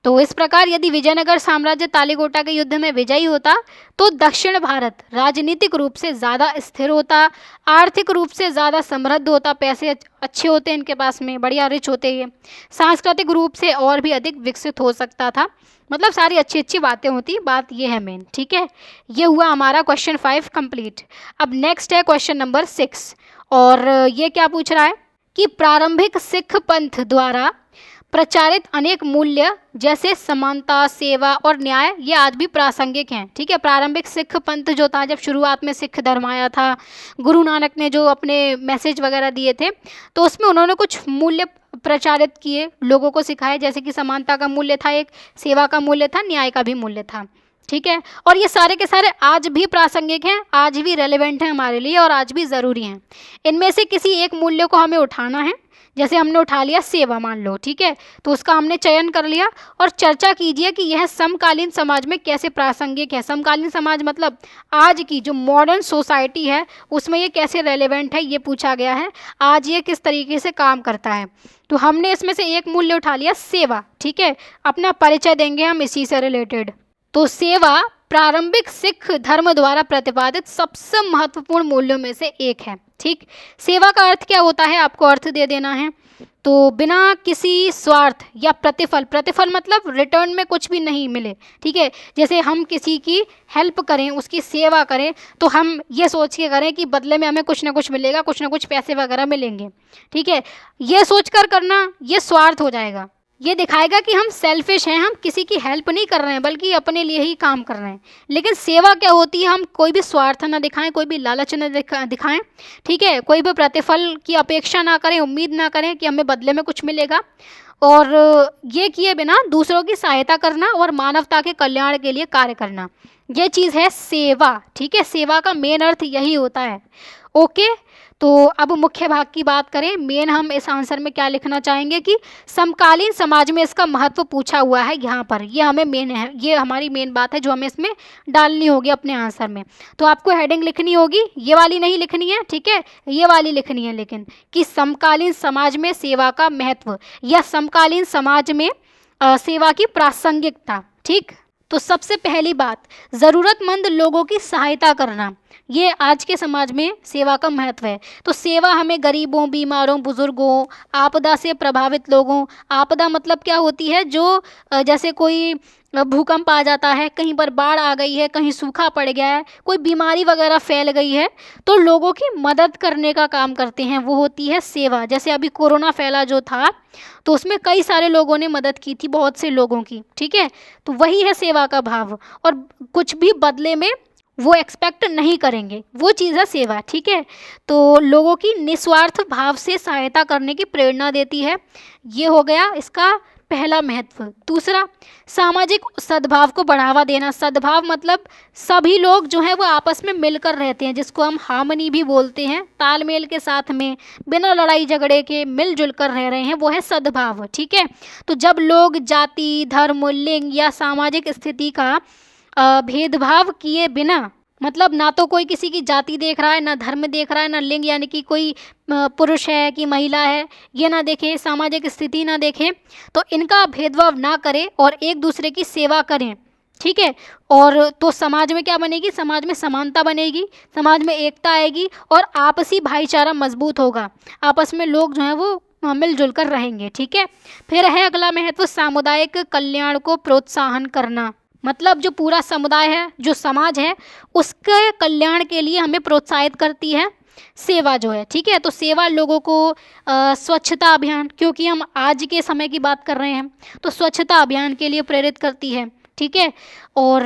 तो इस प्रकार यदि विजयनगर साम्राज्य तालीकोटा के युद्ध में विजयी होता तो दक्षिण भारत राजनीतिक रूप से ज़्यादा स्थिर होता, आर्थिक रूप से ज़्यादा समृद्ध होता, पैसे अच्छे होते इनके पास में, बढ़िया रिच होते ये, सांस्कृतिक रूप से और भी अधिक विकसित हो सकता था, मतलब सारी अच्छी अच्छी बातें होती, बात ये है मेन। ठीक है, ये हुआ हमारा क्वेश्चन 5 कंप्लीट। अब नेक्स्ट है क्वेश्चन नंबर 6, और ये क्या पूछ रहा है कि प्रारंभिक सिख पंथ द्वारा प्रचारित अनेक मूल्य जैसे समानता, सेवा और न्याय ये आज भी प्रासंगिक हैं। ठीक है, प्रारंभिक सिख पंथ जो था, जब शुरुआत में सिख धर्म आया था, गुरु नानक ने जो अपने मैसेज वगैरह दिए थे, तो उसमें उन्होंने कुछ मूल्य प्रचारित किए, लोगों को सिखाए, जैसे कि समानता का मूल्य था एक, सेवा का मूल्य था, न्याय का भी मूल्य था। ठीक है, और ये सारे के सारे आज भी प्रासंगिक हैं, आज भी रेलेवेंट हैं हमारे लिए और आज भी ज़रूरी हैं। इनमें से किसी एक मूल्य को हमें उठाना है, जैसे हमने उठा लिया सेवा, मान लो, ठीक है, तो उसका हमने चयन कर लिया और चर्चा कीजिए कि यह समकालीन समाज में कैसे प्रासंगिक है। समकालीन समाज मतलब आज की जो मॉडर्न सोसाइटी है उसमें ये कैसे रेलेवेंट है, ये पूछा गया है, आज ये किस तरीके से काम करता है। तो हमने इसमें से एक मूल्य उठा लिया सेवा। ठीक है, अपना परिचय देंगे हम इसी से रिलेटेड। तो सेवा प्रारंभिक सिख धर्म द्वारा प्रतिपादित सबसे महत्वपूर्ण मूल्यों में से एक है। ठीक, सेवा का अर्थ क्या होता है, आपको अर्थ दे देना है। तो बिना किसी स्वार्थ या प्रतिफल मतलब रिटर्न में कुछ भी नहीं मिले। ठीक है, जैसे हम किसी की हेल्प करें, उसकी सेवा करें, तो हम ये सोच के करें कि बदले में हमें कुछ ना कुछ मिलेगा, कुछ ना कुछ पैसे वगैरह मिलेंगे। ठीक है, ये सोच कर करना ये स्वार्थ हो जाएगा, ये दिखाएगा कि हम सेल्फिश हैं, हम किसी की हेल्प नहीं कर रहे हैं बल्कि अपने लिए ही काम कर रहे हैं। लेकिन सेवा क्या होती है, हम कोई भी स्वार्थ ना दिखाएं, कोई भी लालच ना दिखाएं। ठीक है, कोई भी प्रतिफल की अपेक्षा ना करें, उम्मीद ना करें कि हमें बदले में कुछ मिलेगा, और ये किए बिना दूसरों की सहायता करना और मानवता के कल्याण के लिए कार्य करना, ये चीज़ है सेवा। ठीक है, सेवा का मेन अर्थ यही होता है। ओके, तो अब मुख्य भाग की बात करें, मेन हम इस आंसर में क्या लिखना चाहेंगे कि समकालीन समाज में इसका महत्व पूछा हुआ है यहाँ पर, ये हमें मेन है, ये हमारी मेन बात है जो हमें इसमें डालनी होगी अपने आंसर में। तो आपको हेडिंग लिखनी होगी, ये वाली नहीं लिखनी है, ठीक है, ये वाली लिखनी है, लेकिन कि समकालीन समाज में सेवा का महत्व या समकालीन समाज में सेवा की प्रासंगिकता। ठीक, तो सबसे पहली बात, ज़रूरतमंद लोगों की सहायता करना। ये आज के समाज में सेवा का महत्व है। तो सेवा हमें गरीबों, बीमारों, बुजुर्गों, आपदा से प्रभावित लोगों, आपदा मतलब क्या होती है, जो जैसे कोई भूकंप आ जाता है, कहीं पर बाढ़ आ गई है, कहीं सूखा पड़ गया है, कोई बीमारी वगैरह फैल गई है, तो लोगों की मदद करने का काम करते हैं, वो होती है सेवा। जैसे अभी कोरोना फैला जो था, तो उसमें कई सारे लोगों ने मदद की थी, बहुत से लोगों की, ठीक है। तो वही है सेवा का भाव, और कुछ भी बदले में वो एक्सपेक्ट नहीं करेंगे, वो चीज़ है सेवा, ठीक है। तो लोगों की निस्वार्थ भाव से सहायता करने की प्रेरणा देती है, ये हो गया इसका पहला महत्व। दूसरा, सामाजिक सद्भाव को बढ़ावा देना। सद्भाव मतलब सभी लोग जो हैं वो आपस में मिलकर रहते हैं, जिसको हम हार्मनी भी बोलते हैं, तालमेल के साथ में बिना लड़ाई झगड़े के मिलजुल कर रह रहे हैं, वो है सद्भाव, ठीक है। तो जब लोग जाति, धर्म, लिंग या सामाजिक स्थिति का भेदभाव किए बिना, मतलब ना तो कोई किसी की जाति देख रहा है, ना धर्म देख रहा है, ना लिंग, यानी कि कोई पुरुष है कि महिला है, ये ना देखे, सामाजिक स्थिति ना देखें, तो इनका भेदभाव ना करें और एक दूसरे की सेवा करें, ठीक है। और तो समाज में क्या बनेगी, समाज में समानता बनेगी, समाज में एकता आएगी और आपसी भाईचारा मजबूत होगा, आपस में लोग जो हैं वो मिलजुल कर रहेंगे, ठीक है। फिर है अगला महत्व, सामुदायिक कल्याण को प्रोत्साहन करना। मतलब जो पूरा समुदाय है, जो समाज है, उसके कल्याण के लिए हमें प्रोत्साहित करती है सेवा जो है, ठीक है। तो सेवा लोगों को स्वच्छता अभियान, क्योंकि हम आज के समय की बात कर रहे हैं, तो स्वच्छता अभियान के लिए प्रेरित करती है, ठीक है। और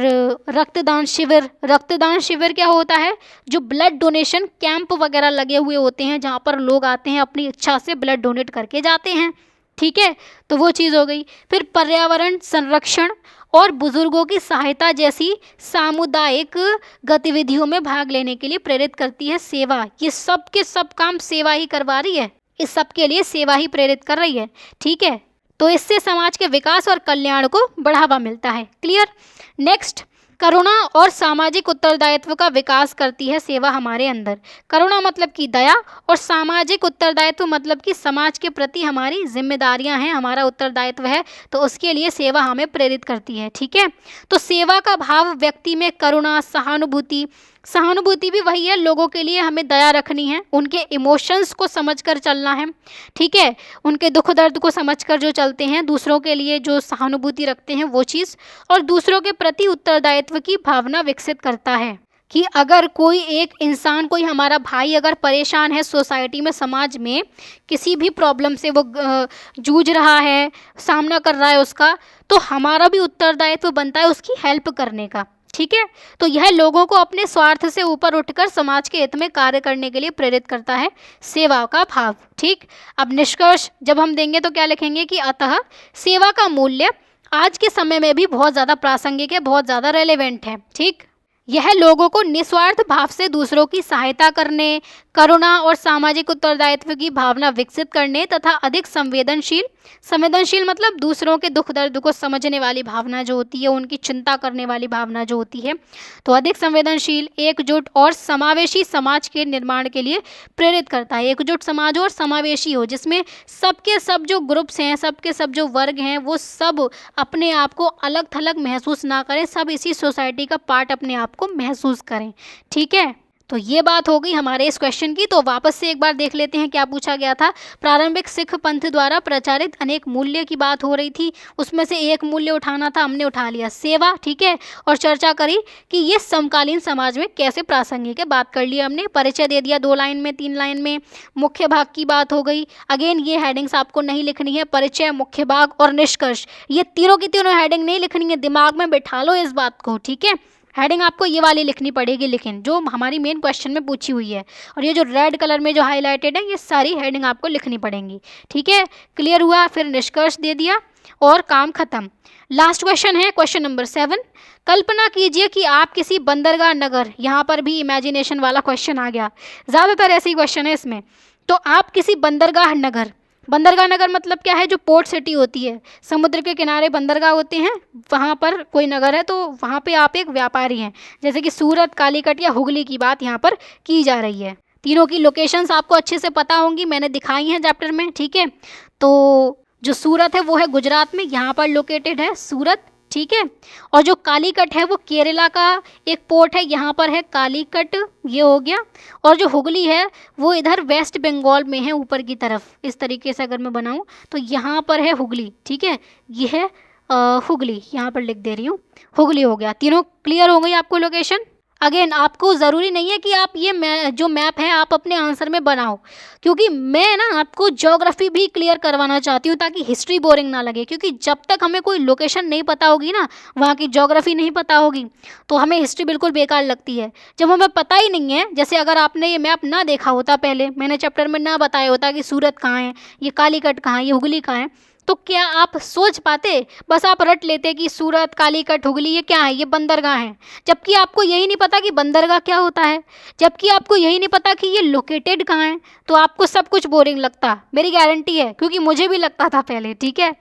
रक्तदान शिविर, रक्तदान शिविर क्या होता है, जो ब्लड डोनेशन कैंप वगैरह लगे हुए होते हैं, जहाँ पर लोग आते हैं अपनी इच्छा से ब्लड डोनेट करके जाते हैं, ठीक है। तो वो चीज़ हो गई। फिर पर्यावरण संरक्षण और बुजुर्गों की सहायता जैसी सामुदायिक गतिविधियों में भाग लेने के लिए प्रेरित करती है सेवा। ये सब के सब काम सेवा ही करवा रही है, इस सब के लिए सेवा ही प्रेरित कर रही है, ठीक है। तो इससे समाज के विकास और कल्याण को बढ़ावा मिलता है। क्लियर। नेक्स्ट, करुणा और सामाजिक उत्तरदायित्व का विकास करती है सेवा हमारे अंदर। करुणा मतलब कि दया, और सामाजिक उत्तरदायित्व मतलब कि समाज के प्रति हमारी जिम्मेदारियां हैं, हमारा उत्तरदायित्व है, तो उसके लिए सेवा हमें प्रेरित करती है, ठीक है। तो सेवा का भाव व्यक्ति में करुणा, सहानुभूति, सहानुभूति भी वही है, लोगों के लिए हमें दया रखनी है, उनके इमोशंस को समझकर चलना है, ठीक है, उनके दुख दर्द को समझकर जो चलते हैं, दूसरों के लिए जो सहानुभूति रखते हैं वो चीज़, और दूसरों के प्रति उत्तरदायित्व की भावना विकसित करता है कि अगर कोई एक इंसान, कोई हमारा भाई अगर परेशान है सोसाइटी में, समाज में किसी भी प्रॉब्लम से वो जूझ रहा है, सामना कर रहा है उसका, तो हमारा भी उत्तरदायित्व बनता है उसकी हेल्प करने का, ठीक है। तो यह लोगों को अपने स्वार्थ से ऊपर उठकर समाज के हित में कार्य करने के लिए प्रेरित करता है, सेवा का भाव, ठीक। अब निष्कर्ष जब हम देंगे तो क्या लिखेंगे कि अतः सेवा का मूल्य आज के समय में भी बहुत ज़्यादा प्रासंगिक है, बहुत ज़्यादा रेलेवेंट है, ठीक। यह लोगों को निस्वार्थ भाव से दूसरों की सहायता करने, करुणा और सामाजिक उत्तरदायित्व की भावना विकसित करने तथा अधिक संवेदनशील, संवेदनशील मतलब दूसरों के दुख दर्द को समझने वाली भावना जो होती है, उनकी चिंता करने वाली भावना जो होती है, तो अधिक संवेदनशील, एकजुट और समावेशी समाज के निर्माण के लिए प्रेरित करता है। एकजुट समाज और समावेशी हो, जिसमें सबके सब जो ग्रुप्स हैं, सबके सब जो वर्ग हैं, वो सब अपने आप को अलग थलग महसूस ना करें, सब इसी सोसाइटी का पार्ट अपने आप को महसूस करें, ठीक है। तो ये बात हो गई हमारे इस क्वेश्चन की। तो वापस से एक बार देख लेते हैं क्या पूछा गया था। प्रारंभिक सिख पंथ द्वारा प्रचारित अनेक मूल्य की बात हो रही थी, उसमें से एक मूल्य उठाना था, हमने उठा लिया, सेवा, ठीक है। और चर्चा करी कि ये समकालीन समाज में कैसे प्रासंगिक है, बात कर लिया हमने, परिचय दे दिया 2 लाइन में, 3 लाइन में, मुख्य भाग की बात हो गई। अगेन ये हेडिंग्स आपको नहीं लिखनी है, परिचय, मुख्य भाग और निष्कर्ष, ये तीनों की तीनों हेडिंग नहीं लिखनी है, दिमाग में बैठा लो इस बात को, ठीक है। हेडिंग आपको ये वाली लिखनी पड़ेगी, लेकिन जो हमारी मेन क्वेश्चन में पूछी हुई है, और ये जो रेड कलर में जो हाईलाइटेड है, ये सारी हेडिंग आपको लिखनी पड़ेंगी, ठीक है। क्लियर हुआ। फिर निष्कर्ष दे दिया और काम खत्म। लास्ट क्वेश्चन है क्वेश्चन नंबर 7। कल्पना कीजिए कि आप किसी बंदरगाह नगर, यहाँ पर भी इमेजिनेशन वाला क्वेश्चन आ गया, ज़्यादातर ऐसे ही क्वेश्चन है इसमें। तो आप किसी बंदरगाह नगर, बंदरगाह नगर मतलब क्या है, जो पोर्ट सिटी होती है, समुद्र के किनारे बंदरगाह होते हैं, वहाँ पर कोई नगर है, तो वहाँ पे आप एक व्यापारी हैं, जैसे कि सूरत, कालीकट या हुगली की बात यहाँ पर की जा रही है। तीनों की लोकेशंस आपको अच्छे से पता होंगी, मैंने दिखाई हैं चैप्टर में, ठीक है। तो जो सूरत है वो है गुजरात में, यहाँ पर लोकेटेड है सूरत, ठीक है। और जो कालीकट है वो केरला का एक पोर्ट है, यहाँ पर है कालीकट, ये हो गया। और जो हुगली है वो इधर वेस्ट बंगाल में है, ऊपर की तरफ। इस तरीके से अगर मैं बनाऊँ तो यहाँ पर है हुगली, ठीक है। ये है हुगली, यहाँ पर लिख दे रही हूँ, हुगली हो गया। तीनों क्लियर हो गई आपको लोकेशन। अगेन आपको ज़रूरी नहीं है कि आप ये जो मैप है आप अपने आंसर में बनाओ, क्योंकि मैं ना आपको ज्योग्राफी भी क्लियर करवाना चाहती हूँ ताकि हिस्ट्री बोरिंग ना लगे। क्योंकि जब तक हमें कोई लोकेशन नहीं पता होगी ना, वहाँ की ज्योग्राफी नहीं पता होगी, तो हमें हिस्ट्री बिल्कुल बेकार लगती है। जब हमें पता ही नहीं है, जैसे अगर आपने ये मैप ना देखा होता, पहले मैंने चैप्टर में ना बताया होता कि सूरत कहाँ है, ये कालीकट कहाँ है, ये हुगली कहाँ है, तो क्या आप सोच पाते? बस आप रट लेते कि सूरत, कालीकट, हुगली ये क्या है, ये बंदरगाह है। जबकि आपको यही नहीं पता कि बंदरगाह क्या होता है, जबकि आपको यही नहीं पता कि ये लोकेटेड कहाँ है, तो आपको सब कुछ बोरिंग लगता, मेरी गारंटी है, क्योंकि मुझे भी लगता था पहले, ठीक है।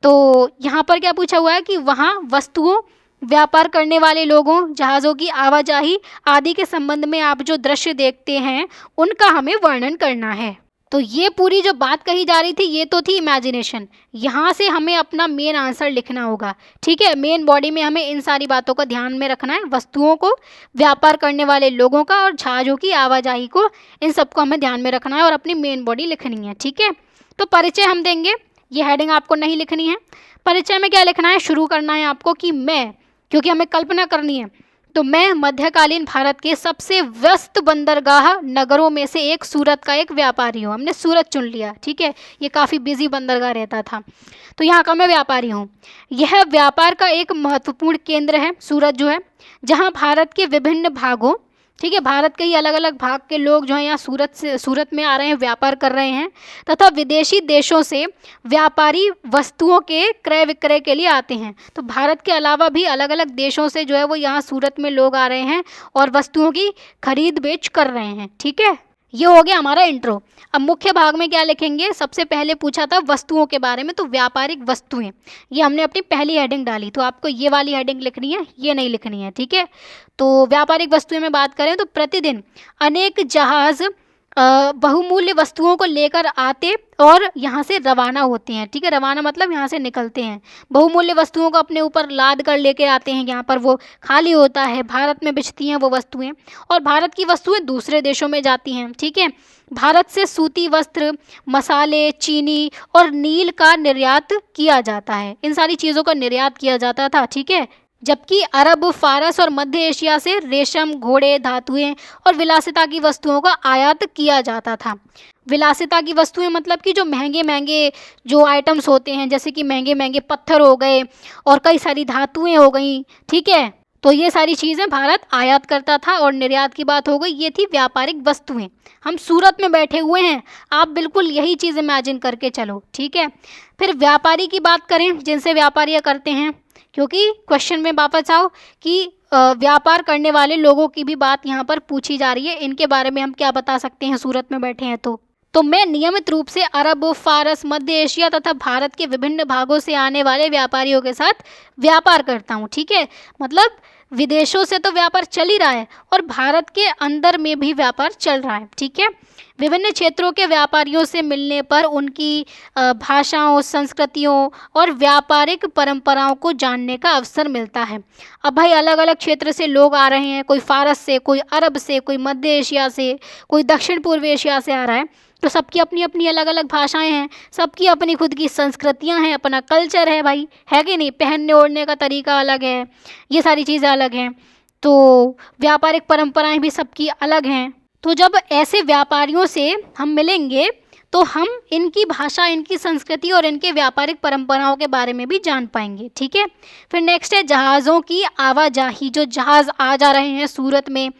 तो यहाँ पर क्या पूछा हुआ है कि वहाँ वस्तुओं, व्यापार करने वाले लोगों, जहाज़ों की आवाजाही आदि के संबंध में आप जो दृश्य देखते हैं उनका हमें वर्णन करना है। तो ये पूरी जो बात कही जा रही थी ये तो थी इमेजिनेशन। यहाँ से हमें अपना मेन आंसर लिखना होगा, ठीक है। मेन बॉडी में हमें इन सारी बातों को ध्यान में रखना है, वस्तुओं को, व्यापार करने वाले लोगों का और जहाज़ों की आवाजाही को, इन सबको हमें ध्यान में रखना है और अपनी मेन बॉडी लिखनी है, ठीक है। तो परिचय हम देंगे, ये हेडिंग आपको नहीं लिखनी है। परिचय में क्या लिखना है, शुरू करना है आपको कि मैं, क्योंकि हमें कल्पना करनी है, तो मैं मध्यकालीन भारत के सबसे व्यस्त बंदरगाह नगरों में से एक सूरत का एक व्यापारी हूँ। हमने सूरत चुन लिया, ठीक है, ये काफ़ी बिजी बंदरगाह रहता था, तो यहाँ का मैं व्यापारी हूँ। यह व्यापार का एक महत्वपूर्ण केंद्र है सूरत जो है, जहाँ भारत के विभिन्न भागों, ठीक है, भारत के ही अलग अलग भाग के लोग जो हैं यहाँ सूरत में आ रहे हैं, व्यापार कर रहे हैं, तथा विदेशी देशों से व्यापारी वस्तुओं के क्रय विक्रय के लिए आते हैं। तो भारत के अलावा भी अलग अलग देशों से जो है वो यहाँ सूरत में लोग आ रहे हैं और वस्तुओं की खरीद बेच कर रहे हैं, ठीक है। ये हो गया हमारा इंट्रो। अब मुख्य भाग में क्या लिखेंगे, सबसे पहले पूछा था वस्तुओं के बारे में, तो व्यापारिक वस्तुएं, ये हमने अपनी पहली हेडिंग डाली, तो आपको ये वाली हेडिंग लिखनी है, ये नहीं लिखनी है, ठीक है। तो व्यापारिक वस्तुएं में बात करें तो प्रतिदिन अनेक जहाज बहुमूल्य वस्तुओं को लेकर आते और यहाँ से रवाना होते हैं, ठीक है। रवाना मतलब यहाँ से निकलते हैं, बहुमूल्य वस्तुओं को अपने ऊपर लाद कर लेके आते हैं, यहाँ पर वो खाली होता है, भारत में बिछती हैं वो वस्तुएं, और भारत की वस्तुएं दूसरे देशों में जाती हैं, ठीक है। भारत से सूती वस्त्र, मसाले, चीनी और नील का निर्यात किया जाता है, इन सारी चीज़ों का निर्यात किया जाता था, ठीक है। जबकि अरब, फारस और मध्य एशिया से रेशम, घोड़े, धातुएं और विलासिता की वस्तुओं का आयात किया जाता था। विलासिता की वस्तुएं मतलब कि जो महंगे महंगे जो आइटम्स होते हैं, जैसे कि महंगे महंगे पत्थर हो गए और कई सारी धातुएं हो गई, ठीक है, तो ये सारी चीज़ें भारत आयात करता था। और निर्यात की बात हो गई, ये थी व्यापारिक वस्तुएं। हम सूरत में बैठे हुए हैं, आप बिल्कुल यही चीज़ इमेजिन करके चलो, ठीक है। फिर व्यापारी की बात करें, जिनसे व्यापारियाँ करते हैं, क्योंकि क्वेश्चन में वापस आओ कि व्यापार करने वाले लोगों की भी बात यहाँ पर पूछी जा रही है, इनके बारे में हम क्या बता सकते हैं सूरत में बैठे हैं तो मैं नियमित रूप से अरब, फारस, मध्य एशिया तथा भारत के विभिन्न भागों से आने वाले व्यापारियों के साथ व्यापार करता हूँ, ठीक है। मतलब विदेशों से तो व्यापार चल ही रहा है और भारत के अंदर में भी व्यापार चल रहा है, ठीक है। विभिन्न क्षेत्रों के व्यापारियों से मिलने पर उनकी भाषाओं, संस्कृतियों और व्यापारिक परंपराओं को जानने का अवसर मिलता है। अब भाई अलग अलग क्षेत्र से लोग आ रहे हैं, कोई फारस से, कोई अरब से, कोई मध्य एशिया से, कोई दक्षिण पूर्व एशिया से आ रहा है, तो सबकी अपनी अपनी अलग अलग भाषाएं हैं, सबकी अपनी खुद की संस्कृतियां हैं, अपना कल्चर है भाई, है कि नहीं। पहनने ओढ़ने का तरीका अलग है, ये सारी चीज़ें अलग हैं, तो व्यापारिक परंपराएं भी सबकी अलग हैं। तो जब ऐसे व्यापारियों से हम मिलेंगे तो हम इनकी भाषा, इनकी संस्कृति और इनके व्यापारिक परंपराओं के बारे में भी जान पाएंगे, ठीक है। फिर नेक्स्ट है जहाज़ों की आवाजाही, जो जहाज़ आ जा रहे हैं सूरत में,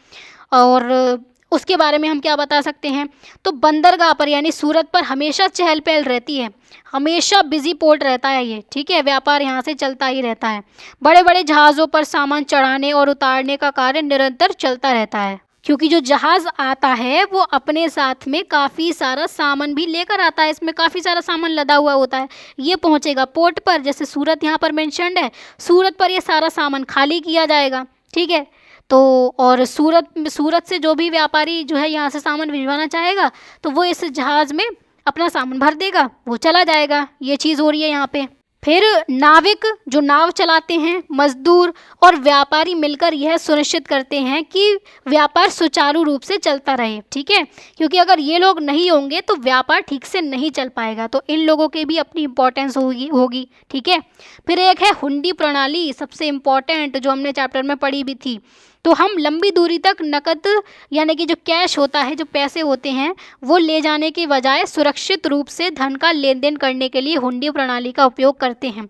और उसके बारे में हम क्या बता सकते हैं। तो बंदरगाह पर यानी सूरत पर हमेशा चहल पहल रहती है, हमेशा बिजी पोर्ट रहता है ये, ठीक है। व्यापार यहाँ से चलता ही रहता है। बड़े बड़े जहाज़ों पर सामान चढ़ाने और उतारने का कार्य निरंतर चलता रहता है, क्योंकि जो जहाज़ आता है वो अपने साथ में काफ़ी सारा सामान भी लेकर आता है, इसमें काफ़ी सारा सामान लदा हुआ होता है। ये पहुँचेगा पोर्ट पर, जैसे सूरत यहाँ पर मेंशन्ड है, सूरत पर ये सारा सामान खाली किया जाएगा, ठीक है। तो और सूरत से जो भी व्यापारी जो है यहाँ से सामान भिजवाना चाहेगा तो वो इस जहाज़ में अपना सामान भर देगा, वो चला जाएगा। ये चीज़ हो रही है यहाँ पे। फिर नाविक जो नाव चलाते हैं, मजदूर और व्यापारी मिलकर यह सुनिश्चित करते हैं कि व्यापार सुचारू रूप से चलता रहे, ठीक है, क्योंकि अगर ये लोग नहीं होंगे तो व्यापार ठीक से नहीं चल पाएगा, तो इन लोगों की भी अपनी इम्पोर्टेंस होगी, ठीक है। फिर एक है हुंडी प्रणाली, सबसे इम्पोर्टेंट, जो हमने चैप्टर में पढ़ी भी थी। तो हम लंबी दूरी तक नकद यानी कि जो कैश होता है, जो पैसे होते हैं, वो ले जाने के बजाय सुरक्षित रूप से धन का लेन देन करने के लिए हुंडी प्रणाली का उपयोग करते हैं।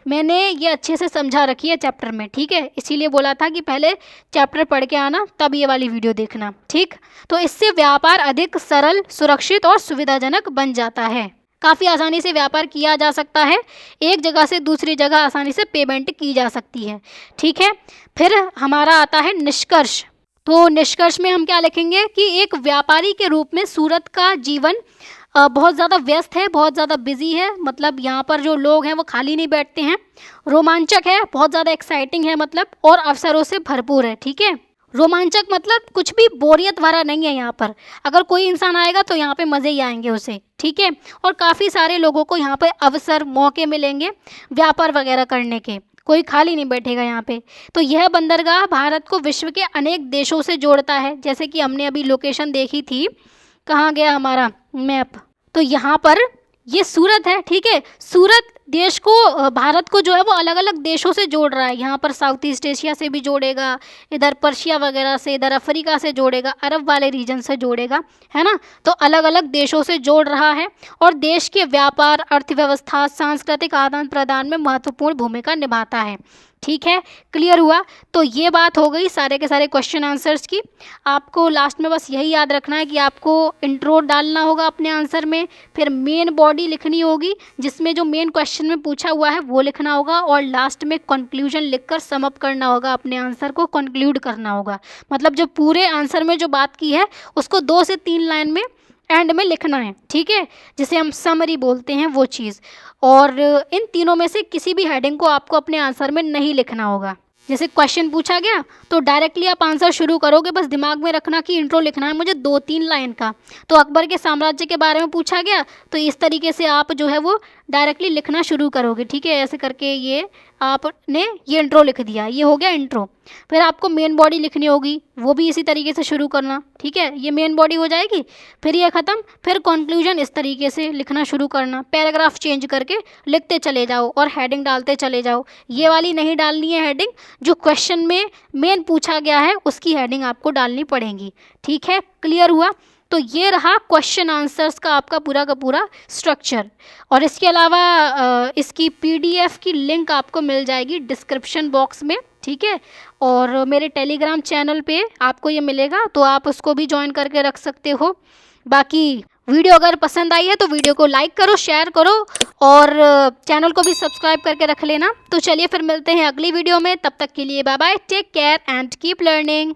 मैंने ये अच्छे से समझा रखी है चैप्टर में, ठीक है, इसीलिए बोला था कि पहले चैप्टर पढ़ के आना तब ये वाली वीडियो देखना, ठीक। तो इससे व्यापार अधिक सरल, सुरक्षित और सुविधाजनक बन जाता है। काफ़ी आसानी से व्यापार किया जा सकता है, एक जगह से दूसरी जगह आसानी से पेमेंट की जा सकती है, ठीक है। फिर हमारा आता है निष्कर्ष। तो निष्कर्ष में हम क्या लिखेंगे कि एक व्यापारी के रूप में सूरत का जीवन बहुत ज़्यादा व्यस्त है, बहुत ज़्यादा बिजी है, मतलब यहाँ पर जो लोग हैं वो खाली नहीं बैठते हैं, रोमांचक है, बहुत ज़्यादा एक्साइटिंग है मतलब, और अवसरों से भरपूर है, ठीक है। रोमांचक मतलब कुछ भी बोरियत भरा नहीं है यहाँ पर, अगर कोई इंसान आएगा तो यहाँ पे मज़े ही आएंगे उसे, ठीक है। और काफ़ी सारे लोगों को यहाँ पे अवसर, मौके मिलेंगे व्यापार वगैरह करने के, कोई खाली नहीं बैठेगा यहाँ पे। तो यह बंदरगाह भारत को विश्व के अनेक देशों से जोड़ता है, जैसे कि हमने अभी लोकेशन देखी थी, कहाँ गया हमारा मैप, तो यहाँ पर ये सूरत है, ठीक है। सूरत देश को, भारत को जो है वो अलग अलग देशों से जोड़ रहा है, यहाँ पर साउथ ईस्ट एशिया से भी जोड़ेगा, इधर पर्शिया वगैरह से, इधर अफ्रीका से जोड़ेगा, अरब वाले रीजन से जोड़ेगा, है ना। तो अलग अलग देशों से जोड़ रहा है और देश के व्यापार, अर्थव्यवस्था, सांस्कृतिक आदान प्रदान में महत्वपूर्ण भूमिका निभाता है, ठीक है। क्लियर हुआ। तो ये बात हो गई सारे के सारे क्वेश्चन आंसर्स की। आपको लास्ट में बस यही याद रखना है कि आपको इंट्रो डालना होगा अपने आंसर में, फिर मेन बॉडी लिखनी होगी जिसमें जो मेन क्वेश्चन में पूछा हुआ है वो लिखना होगा, और लास्ट में कंक्लूजन लिखकर सम अप करना होगा, अपने आंसर को कंक्लूड करना होगा, मतलब जो पूरे आंसर में जो बात की है उसको 2 से 3 लाइन में एंड में लिखना है, ठीक है, जिसे हम समरी बोलते हैं वो चीज़। और इन तीनों में से किसी भी हेडिंग को आपको अपने आंसर में नहीं लिखना होगा। जैसे क्वेश्चन पूछा गया तो डायरेक्टली आप आंसर शुरू करोगे, बस दिमाग में रखना कि इंट्रो लिखना है मुझे 2-3 लाइन का। तो अकबर के साम्राज्य के बारे में पूछा गया तो इस तरीके से आप जो है वो डायरेक्टली लिखना शुरू करोगे, ठीक है, ऐसे करके ये आपने ये इंट्रो लिख दिया, ये हो गया इंट्रो। फिर आपको मेन बॉडी लिखनी होगी, वो भी इसी तरीके से शुरू करना, ठीक है, ये मेन बॉडी हो जाएगी, फिर ये ख़त्म, फिर कंक्लूजन इस तरीके से लिखना शुरू करना, पैराग्राफ चेंज करके लिखते चले जाओ और हेडिंग डालते चले जाओ। ये वाली नहीं डालनी है हेडिंग, जो क्वेश्चन में मेन पूछा गया है उसकी हेडिंग आपको डालनी पड़ेगी, ठीक है। क्लियर हुआ। तो ये रहा क्वेश्चन आंसर्स का आपका पूरा का पूरा स्ट्रक्चर। और इसके अलावा इसकी PDF की लिंक आपको मिल जाएगी डिस्क्रिप्शन बॉक्स में, ठीक है, और मेरे टेलीग्राम चैनल पे आपको ये मिलेगा, तो आप उसको भी ज्वाइन करके रख सकते हो। बाकी वीडियो अगर पसंद आई है तो वीडियो को लाइक करो, शेयर करो और चैनल को भी सब्सक्राइब करके रख लेना। तो चलिए फिर मिलते हैं अगली वीडियो में, तब तक के लिए bye bye, take care and keep learning.